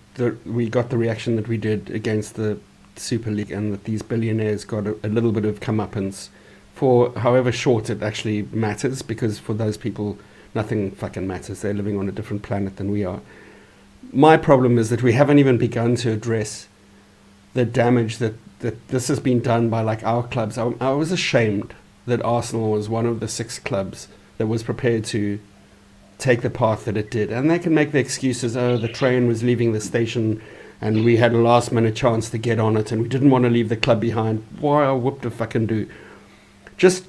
we got the reaction that we did against the Super League, and that these billionaires got a little bit of comeuppance for however short it actually matters, because for those people nothing fucking matters. They're living on a different planet than we are. My problem is that we haven't even begun to address the damage that this has been done by like our clubs. I was ashamed that Arsenal was one of the 6 clubs that was prepared to take the path that it did. And they can make the excuses, the train was leaving the station and we had a last minute chance to get on it and we didn't want to leave the club behind. Why, I whooped a fucking do. Just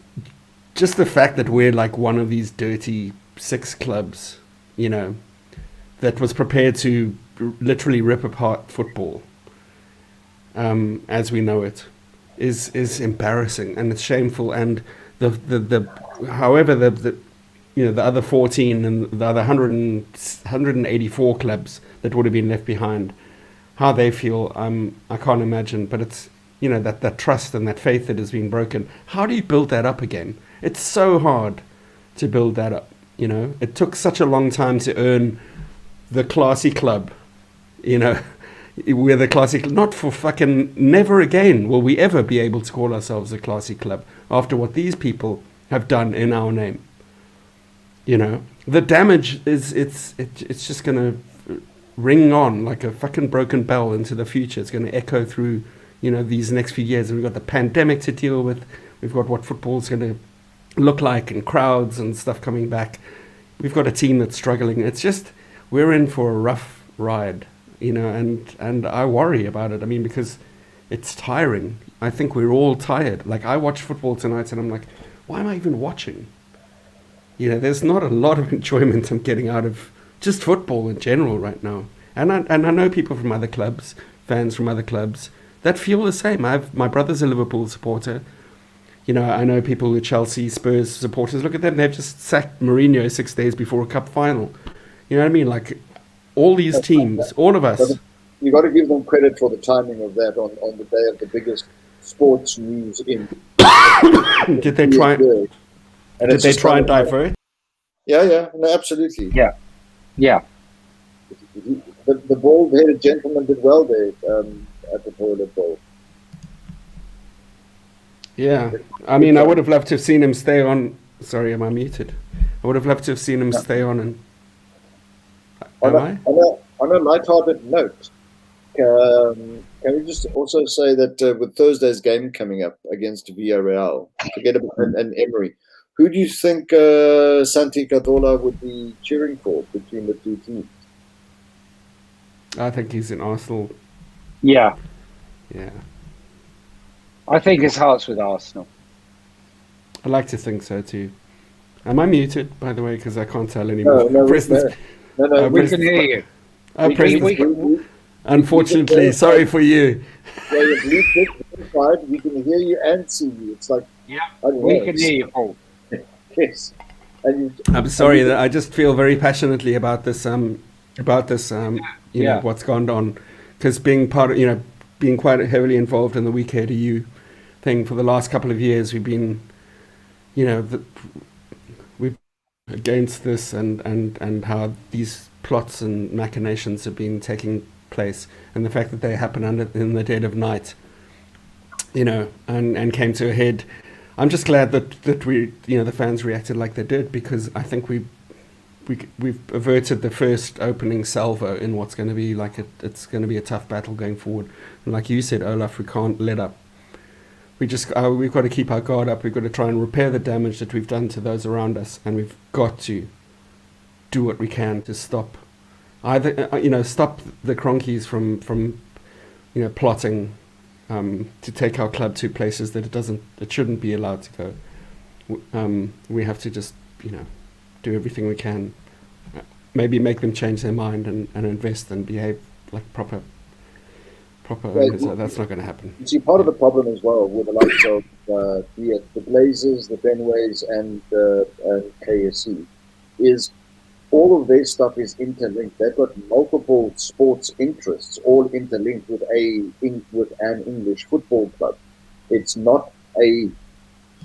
the fact that we're like one of these dirty 6 clubs, that was prepared to literally rip apart football as we know it is embarrassing, and it's shameful. And the other 14 and the other 184 clubs that would have been left behind, how they feel, I can't imagine. But it's that trust and that faith that has been broken. How do you build that up again? It's so hard to build that up. It took such a long time to earn the classy club. We're the classy club. Not for fucking never again will we ever be able to call ourselves a classy club after what these people have done in our name. The damage is it's just gonna ring on like a fucking broken bell into the future. It's gonna echo through these next few years. And we've got the pandemic to deal with. We've got what football's gonna look like, and crowds and stuff coming back. We've got a team that's struggling. It's just we're in for a rough ride, and I worry about it. I mean, because it's tiring. I think we're all tired. Like, I watch football tonight and I'm like, why am I even watching? There's not a lot of enjoyment I'm getting out of just football in general right now. And I know people from other clubs, fans from other clubs, that feel the same. My brother's a Liverpool supporter. I know people who are Chelsea, Spurs supporters. Look at them. They've just sacked Mourinho 6 days before a cup final. You know what I mean? Like, all these teams, all of us. You got to give them credit for the timing of that on the day of the biggest sports news in. Did they try? Did they try and divert? Yeah, no, absolutely. Yeah. The bald-headed gentleman did well there at the toilet bowl. Yeah, I mean, I would have loved to have seen him stay on. Sorry, am I muted? I would have loved to have seen him stay on. And on a light-hearted note, can we just also say that with Thursday's game coming up against Villarreal, forget about and Emery, who do you think Santi Cazorla would be cheering for between the two teams? I think he's in Arsenal. Yeah. I think his heart's with Arsenal. I like to think so too. Am I muted, by the way? Because I can't tell No, anymore. no, Press this. no. We can hear you. I pressed We this. can, Unfortunately, sorry for you. Yeah, you're verified. We can hear you and see you. It's like, yeah, I don't we know. can hear you, Paul. Yes. I'm sorry that I just feel very passionately about this. Yeah. What's gone on, because being part of, being quite heavily involved in the We Care to You thing for the last couple of years, we've been, we've against this and how these plots and machinations have been taking place, and the fact that they happen in the dead of night, and came to a head. I'm just glad that we, the fans reacted like they did, because I think we've averted the first opening salvo in what's going to be it's going to be a tough battle going forward. And like you said, Olaf, we can't let up. We've got to keep our guard up. We've got to try and repair the damage that we've done to those around us, and we've got to do what we can to stop stop the Kroenkes from plotting to take our club to places that it shouldn't be allowed to go. We have to just do everything we can, maybe make them change their mind and invest and behave like proper owners. That's not going to happen. You see, part of the problem as well with the likes of the Glazers, the Benways, and KSC is all of their stuff is interlinked. They've got multiple sports interests, all interlinked with an English football club. It's not a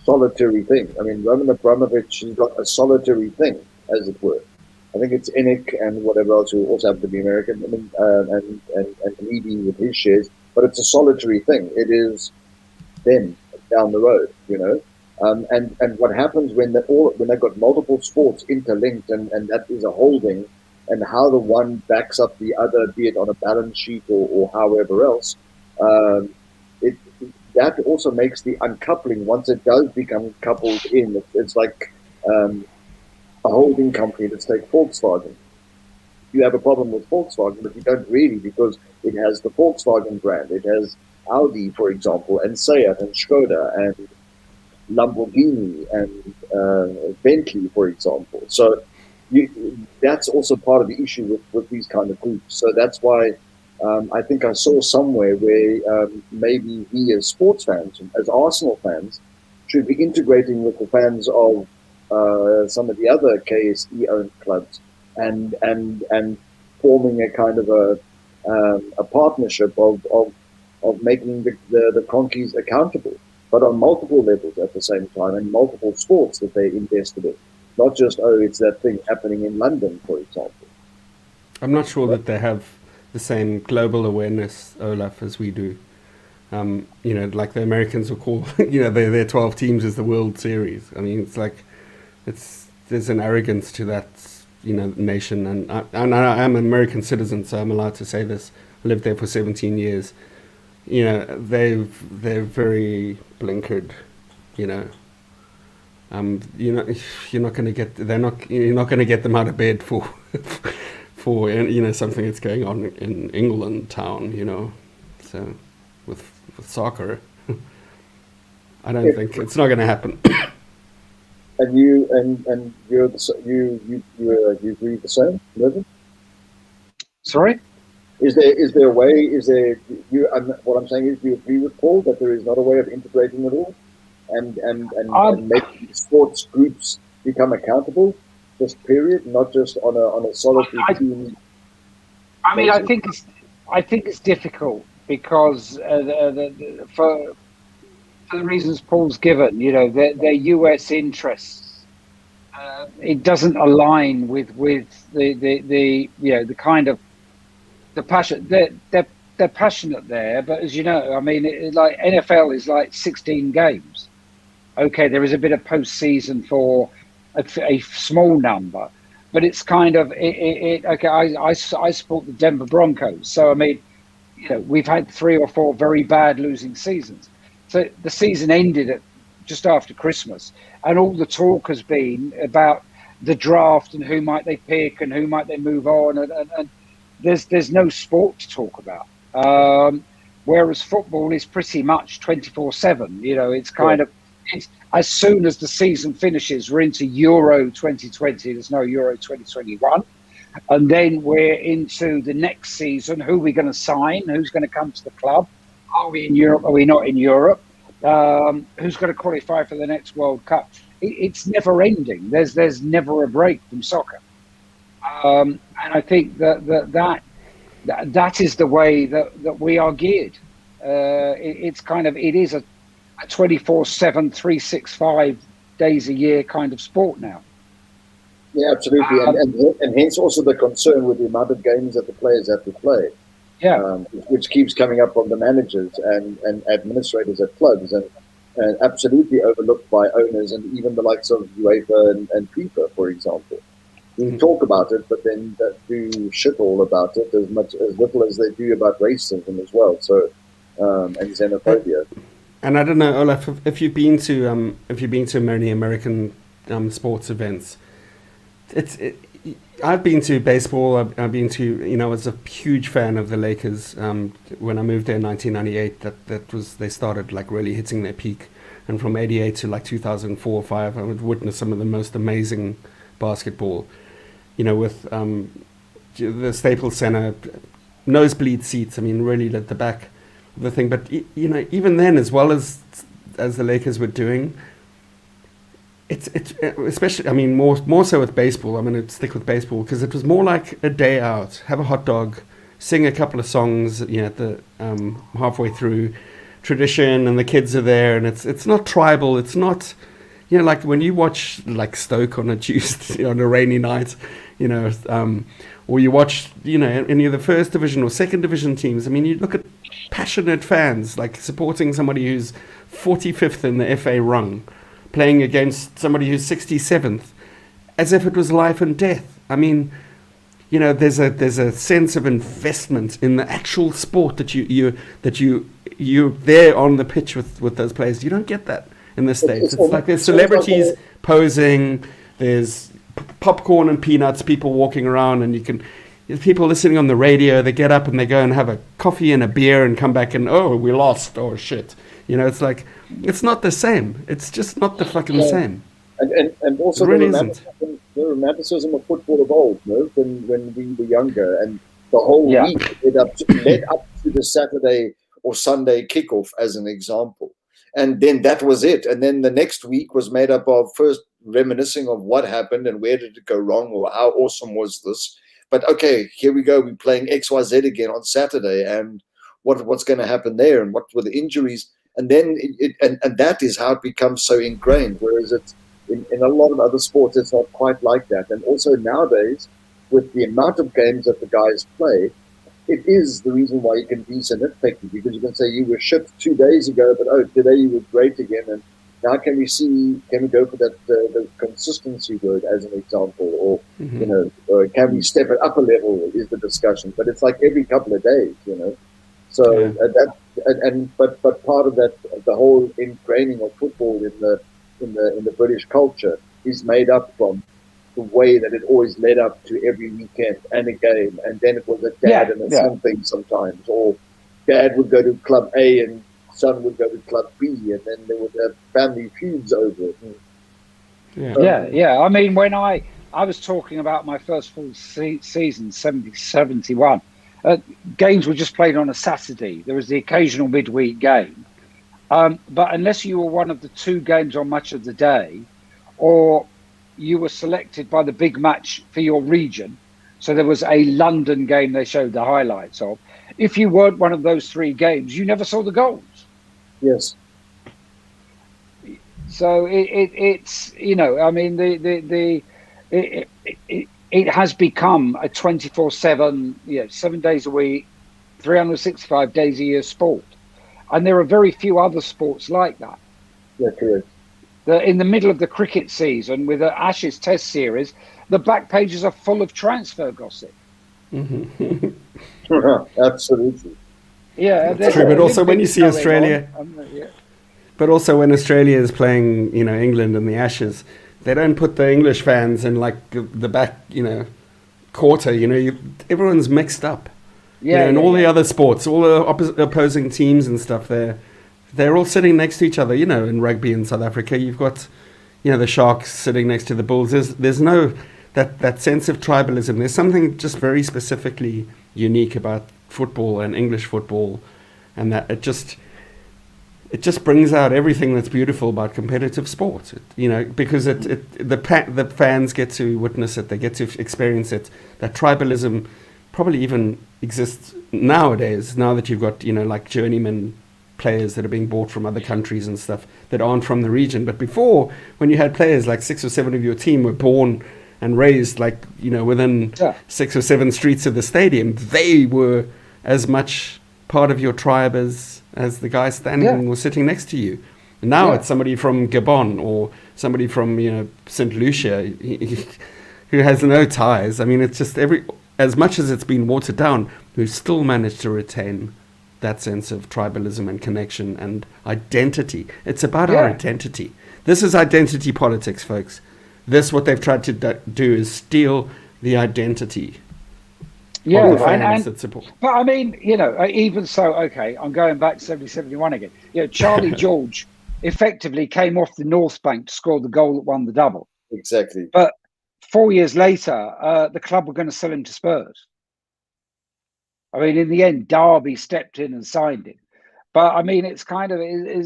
solitary thing. I mean, Roman Abramovich has got a solitary thing, as it were. I think it's Enoch and whatever else who also happen to be American, and Levy with his shares, but it's a solitary thing. It is them down the road, and what happens when they've got multiple sports interlinked, and that is a holding, and how the one backs up the other, be it on a balance sheet or however else, that also makes the uncoupling, once it does become coupled in, it's like a holding company. Let's take Volkswagen. You have a problem with Volkswagen, but you don't really, because it has the Volkswagen brand. It has Audi, for example, and Seat and Skoda and Lamborghini and Bentley, for example. So that's also part of the issue with these kind of groups. So that's why I think I saw somewhere where maybe we as sports fans, as Arsenal fans, should be integrating with the fans of some of the other KSE-owned clubs and forming a kind of a partnership of making the Kroenkes accountable, but on multiple levels at the same time, and multiple sports that they invested in. Not just, it's that thing happening in London, for example. I'm not sure that they have the same global awareness, Olaf, as we do. Like the Americans will call, their 12 teams is the World Series. I mean, it's like, there's an arrogance to that, nation. And I am an American citizen, so I'm allowed to say this. I lived there for 17 years. They're very blinkered, You're not going to get, you're not going to get them out of bed for something that's going on in England town, so with soccer. I don't think it's not going to happen. And you agree the same, Mervyn? Sorry? Is there a way? What I'm saying is, do you agree with Paul that there is not a way of integrating it all, and making sports groups become accountable? Just period, not just on a solitary team. I mean, I think it's difficult because for the reasons Paul's given, their US interests, it doesn't align with the kind of the passion. They're passionate there, but as you know, I mean, like NFL is like 16 games. Okay, there is a bit of postseason for a small number, but it's kind of okay. I support the Denver Broncos, so I mean, we've had 3 or 4 very bad losing seasons. So the season ended just after Christmas, and all the talk has been about the draft and who might they pick and who might they move on, and there's no sport to talk about. whereas football is pretty much 24/7. You know, it's kind of, it's, as soon as the season finishes, we're into Euro 2020. There's no Euro 2021. And then we're into the next season. Who are we going to sign? Who's going to come to the club? Are we in Europe? Are we not in Europe? Who's going to qualify for the next World Cup? It's never ending. There's never a break from soccer. And I think that is the way that we are geared. It is a 24/7, 365 days a year kind of sport now. Yeah, absolutely, and hence also the concern with the amount of games that the players have to play. Yeah, which keeps coming up from the managers and administrators at clubs, and absolutely overlooked by owners and even the likes of UEFA and FIFA, for example. We talk about it, but then do shit all about it as little as they do about racism as well. So and xenophobia. And I don't know, Olaf, if you've been to many American sports events, I've been to baseball. I've been to, I was a huge fan of the Lakers when I moved there in 1998. They started like really hitting their peak, and from '88 to like 2004 or 5, I would witness some of the most amazing basketball. With the Staples Center, nosebleed seats. I mean, really at the back of the thing. But even then, as well as the Lakers were doing. It's especially, I mean, more so with baseball. I'm going to stick with baseball because it was more like a day out, have a hot dog, sing a couple of songs, at the halfway through, tradition, and the kids are there, and it's not tribal. It's not, like when you watch like Stoke on a Tuesday on a rainy night, or you watch any of the first division or second division teams. I mean, you look at passionate fans like supporting somebody who's 45th in the FA rung, playing against somebody who's 67th, as if it was life and death. I mean, there's a sense of investment in the actual sport that you're there on the pitch with those players. You don't get that in the States. It's like there's celebrities posing, there's popcorn and peanuts, people walking around, and people listening on the radio. They get up and they go and have a coffee and a beer and come back and, oh, we lost, oh shit. It's like, it's not the same. It's just not the fucking same. And also really the romanticism of football evolved, when we were younger, and the whole week led up to the Saturday or Sunday kickoff, as an example. And then that was it. And then the next week was made up of first reminiscing of what happened and where did it go wrong or how awesome was this. But okay, here we go. We're playing XYZ again on Saturday, and what's going to happen there, and what were the injuries. And then and that is how it becomes so ingrained, whereas it's in a lot of other sports, it's not quite like that. And also nowadays, with the amount of games that the guys play, it is the reason why you can be so nitpicky, because you can say you were shit 2 days ago, but today you were great again. And now can we go for that the consistency word as an example, or or can we step it up a level is the discussion. But it's like every couple of days, So but part of that, the whole ingraining of football in the British culture is made up from the way that it always led up to every weekend and a game, and then it was a dad and a son thing sometimes, or dad would go to club A and son would go to club B, and then there would have family feuds over it. Yeah. I mean, when I was talking about my first full season, 70-71. Games were just played on a Saturday. There was the occasional midweek game. But unless you were one of the two games on Match of the Day, or you were selected by the big match for your region, so there was a London game they showed the highlights of, if you weren't one of those three games, you never saw the goals. Yes. So it's, I mean, it has become a 24/7, 7 days a week, 365 days a year sport. And there are very few other sports like that. Yeah, correct. In the middle of the cricket season, with the Ashes Test series, the back pages are full of transfer gossip. Absolutely. Yeah, that's true. But also when you see Australia, but also when Australia is playing, England in the Ashes, they don't put the English fans in like the back, quarter. Everyone's mixed up. Yeah, in yeah, all the yeah. other sports, all the opposing teams and stuff, they're all sitting next to each other. In rugby in South Africa, you've got the Sharks sitting next to the Bulls. There's no that sense of tribalism. There's something just very specifically unique about football and English football, and that it just brings out everything that's beautiful about competitive sport. Because the fans get to witness it, they get to experience it. That tribalism probably even exists nowadays. Now that you've got like journeyman players that are being bought from other countries and stuff that aren't from the region. But before, when you had players like 6 or 7 of your team were born and raised within Yeah. 6 or 7 streets of the stadium, they were as much part of your tribe as the guy standing or sitting next to you. Now it's somebody from Gabon or somebody from St. Lucia who has no ties. I mean, it's just as much as it's been watered down, we've still managed to retain that sense of tribalism and connection and identity. It's about our identity. This is identity politics, folks. What they've tried to do is steal the identity of the fans that support. But I mean, even so, okay, I'm going back to 70-71 again. Charlie George effectively came off the North Bank to score the goal that won the double. Exactly. But 4 years later, the club were going to sell him to Spurs. I mean, in the end, Derby stepped in and signed him. But I mean, it's kind of, even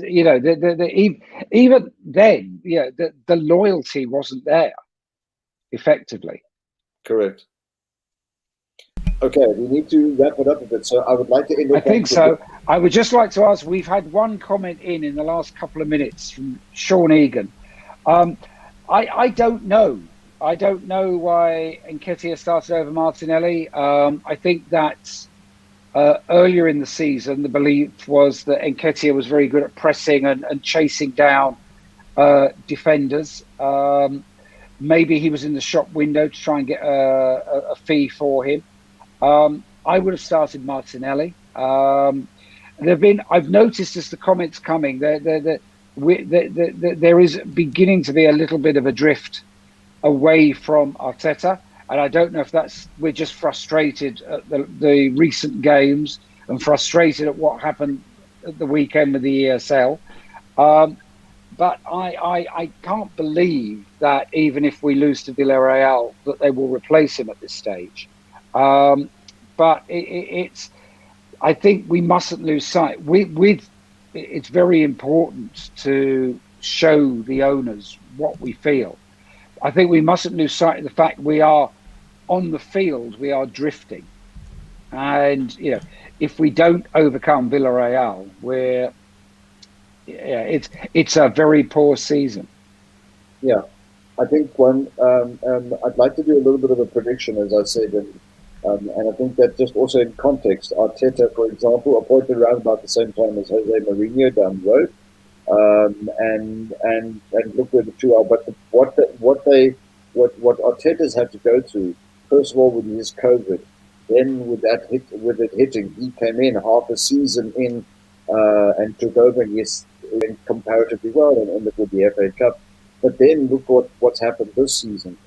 then, the loyalty wasn't there, effectively. Correct. Okay, we need to wrap it up a bit. So I would like to end. I think so. I would just like to ask, we've had one comment in the last couple of minutes from Sean Egan. I don't know. I don't know why Nketiah started over Martinelli. I think that earlier in the season, the belief was that Nketiah was very good at pressing and chasing down defenders. Maybe he was in the shop window to try and get a fee for him. I would have started Martinelli. I've noticed as the comments coming, there is beginning to be a little bit of a drift away from Arteta. And I don't know if we're just frustrated at the recent games and frustrated at what happened at the weekend with the ESL. But I can't believe that even if we lose to Villarreal, that they will replace him at this stage. But I think we mustn't lose sight. It's very important to show the owners what we feel. I think we mustn't lose sight of the fact we are on the field, we are drifting. And, if we don't overcome Villarreal, it's a very poor season. Yeah, I think I'd like to do a little bit of a prediction, as I said, and I think that just also in context, Arteta, for example, appointed around about the same time as Jose Mourinho down the road, and look where the two are. But what Arteta's had to go through, first of all with his COVID, then with it hitting, he came in half a season in and took over, and yes, went comparatively well and ended with the FA Cup. But then look what's happened this season,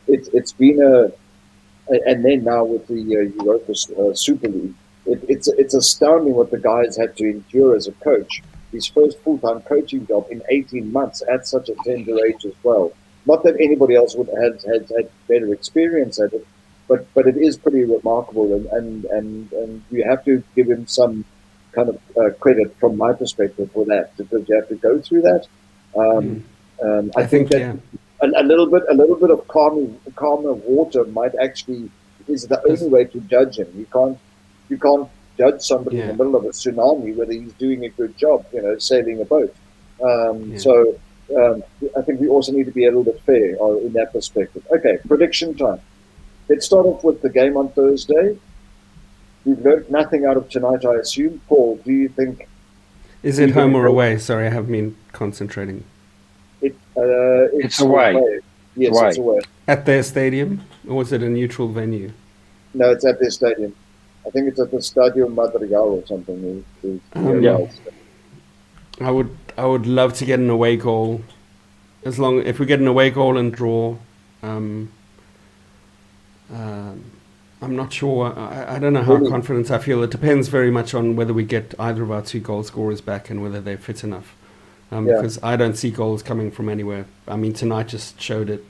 it's been and then now with the Europa Super League, it's astounding what the guy's had to endure as a coach. His first full-time coaching job in 18 months at such a tender age as well. Not that anybody else would have had better experience at it, but it is pretty remarkable, and you have to give him some kind of credit from my perspective for that, because you have to go through that. I think that a little bit of calmer water might actually is the only way to judge him. You can't judge somebody in the middle of a tsunami whether he's doing a good job, sailing a boat. So I think we also need to be a little bit fair in that perspective. Okay, prediction time. Let's start off with the game on Thursday. We've learned nothing out of tonight, I assume. Paul, do you think... Is it home or away? Sorry, I haven't been concentrating. It's away. Yes, away. It's away. At their stadium? Or was it a neutral venue? No, it's at their stadium. I think it's at the Stadio Madrigal or something. I would love to get an away goal. If we get an away goal and draw, I'm not sure. I don't know how Really? confident I feel. It depends very much on whether we get either of our two goal scorers back and whether they're fit enough. Yeah. Because I don't see goals coming from anywhere. I mean, tonight just showed it.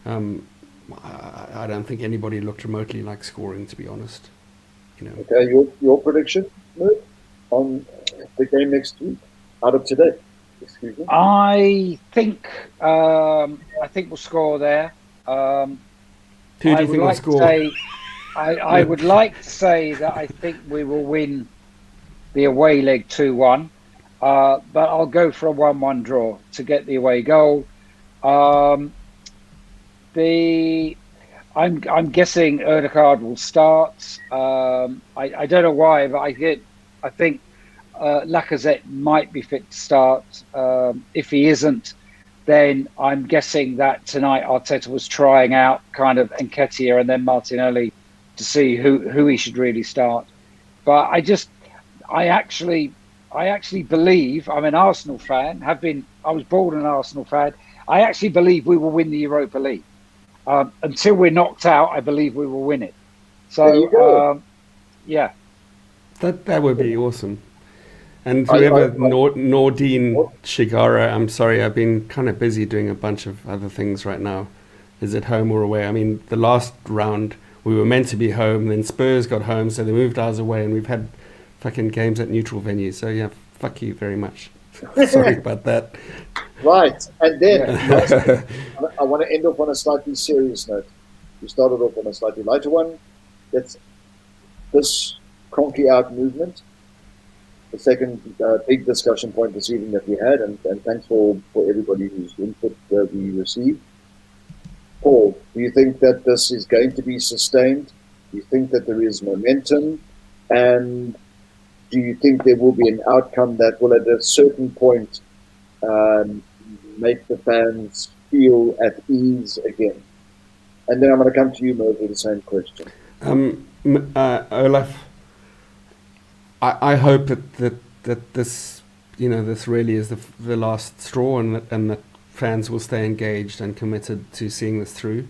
I don't think anybody looked remotely like scoring, to be honest. You know, Okay, your prediction, Merv, on the game next week, out of today. Excuse me. I think we'll score there. who do I you would think will like to score? say, I would like to say that I think we will win the away leg 2-1, but I'll go for a 1-1 draw to get the away goal. Um, the I'm guessing Erdegaard will start. I don't know why, but I think Lacazette might be fit to start. If he isn't, then I'm guessing that tonight Arteta was trying out kind of Nketiah and then Martinelli to see who he should really start. But I actually, I actually believe I'm an Arsenal fan. I was born an Arsenal fan. I actually believe we will win the Europa League. Until we're knocked out, I believe we will win it. There you So, go. yeah. That would be awesome. And I whoever Nordine what? Shigara, I'm sorry, I've been kind of busy doing a bunch of other things right now. Is it home or away? I mean, the last round we were meant to be home, then Spurs got home, so they moved ours away, and we've had fucking games at neutral venues. So yeah, fuck you very much. Sorry about that. Right, and then Yeah. last thing, I want to end off on a slightly serious note. We started off on a slightly lighter one. That's this Kroenke out movement. The second big discussion point this evening that we had, and thanks for everybody whose input we received. Paul, do you think that this is going to be sustained? Do you think that there is momentum? And do you think there will be an outcome that will, at a certain point, um, make the fans feel at ease again? And then I'm going to come to you, Mo, with the same question. Olaf, I hope that this, this really is the last straw, and that fans will stay engaged and committed to seeing this through.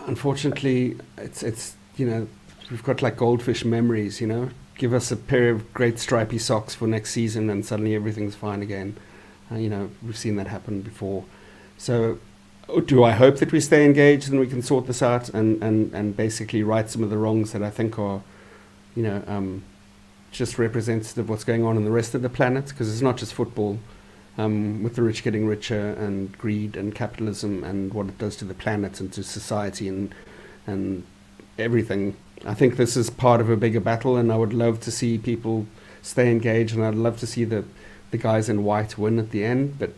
Unfortunately, it's we've got like goldfish memories. Give us a pair of great stripy socks for next season, and suddenly everything's fine again. We've seen that happen before. So, do I hope that we stay engaged and we can sort this out and basically right some of the wrongs that I think are, just representative of what's going on in the rest of the planet? Because it's not just football. With the rich getting richer and greed and capitalism and what it does to the planet and to society and everything. I think this is part of a bigger battle, and I would love to see people stay engaged, and I'd love to see the guys in white win at the end, but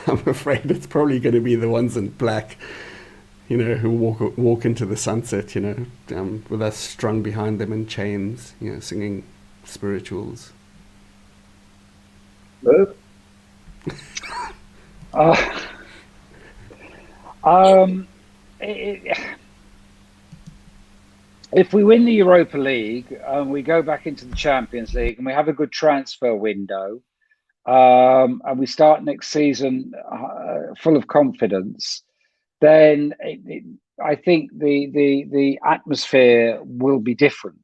I'm afraid it's probably going to be the ones in black, who walk into the sunset, with us strung behind them in chains, singing spirituals. Mo? If we win the Europa League and we go back into the Champions League and we have a good transfer window, and we start next season full of confidence, then I think the atmosphere will be different.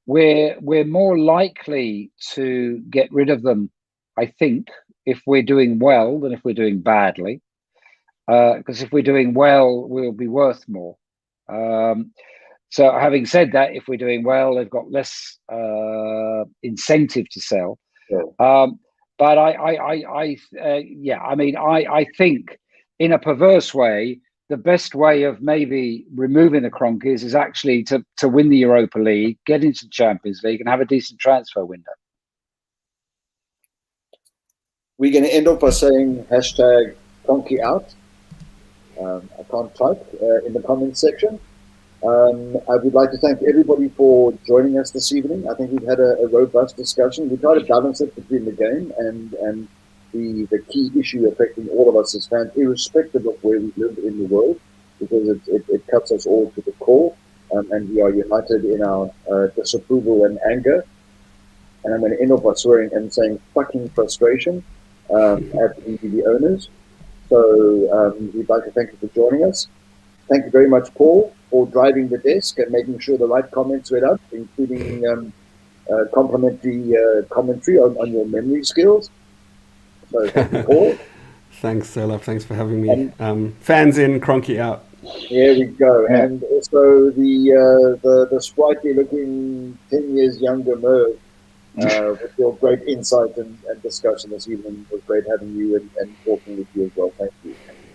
We're more likely to get rid of them, I think, if we're doing well than if we're doing badly. Because if we're doing well, we'll be worth more. So having said that, if we're doing well, they've got less incentive to sell. Yeah. But I think in a perverse way, the best way of maybe removing the Kroenkes is actually to win the Europa League, get into the Champions League, and have a decent transfer window. We're going to end off by saying hashtag Kroenke out. I can't type in the comments section. I would like to thank everybody for joining us this evening. I think we've had a robust discussion. We try to balance it between the game and the key issue affecting all of us as fans, irrespective of where we live in the world, because it cuts us all to the core, and we are united in our disapproval and anger. And I'm going to end off by swearing and saying fucking frustration at the owners. So we'd like to thank you for joining us. Thank you very much, Paul, for driving the desk and making sure the right comments went up, including complimentary commentary on your memory skills. So thank you, Paul. Thanks, Olaf. Thanks for having me. Fans in, Kroenke out. Here we go. Yeah. And also the sprightly looking 10 years younger Merv, with your great insight and discussion this evening. It was great having you and talking with you as well. Thank you.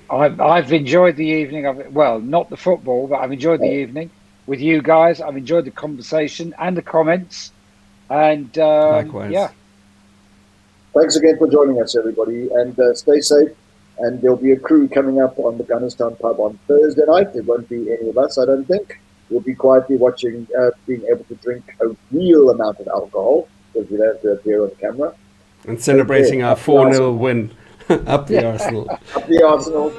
I've enjoyed the evening of it. Well, not the football, but I've enjoyed the evening with you guys. I've enjoyed the conversation and the comments. And Likewise. yeah. Thanks again for joining us, everybody, and stay safe. And there'll be a crew coming up on the Gooners pub on Thursday night. There won't be any of us, I don't think. We'll be quietly watching, being able to drink a real amount of alcohol, because we don't have to appear on camera. And celebrating our 4-0 win. Up the Arsenal. Up the Arsenal.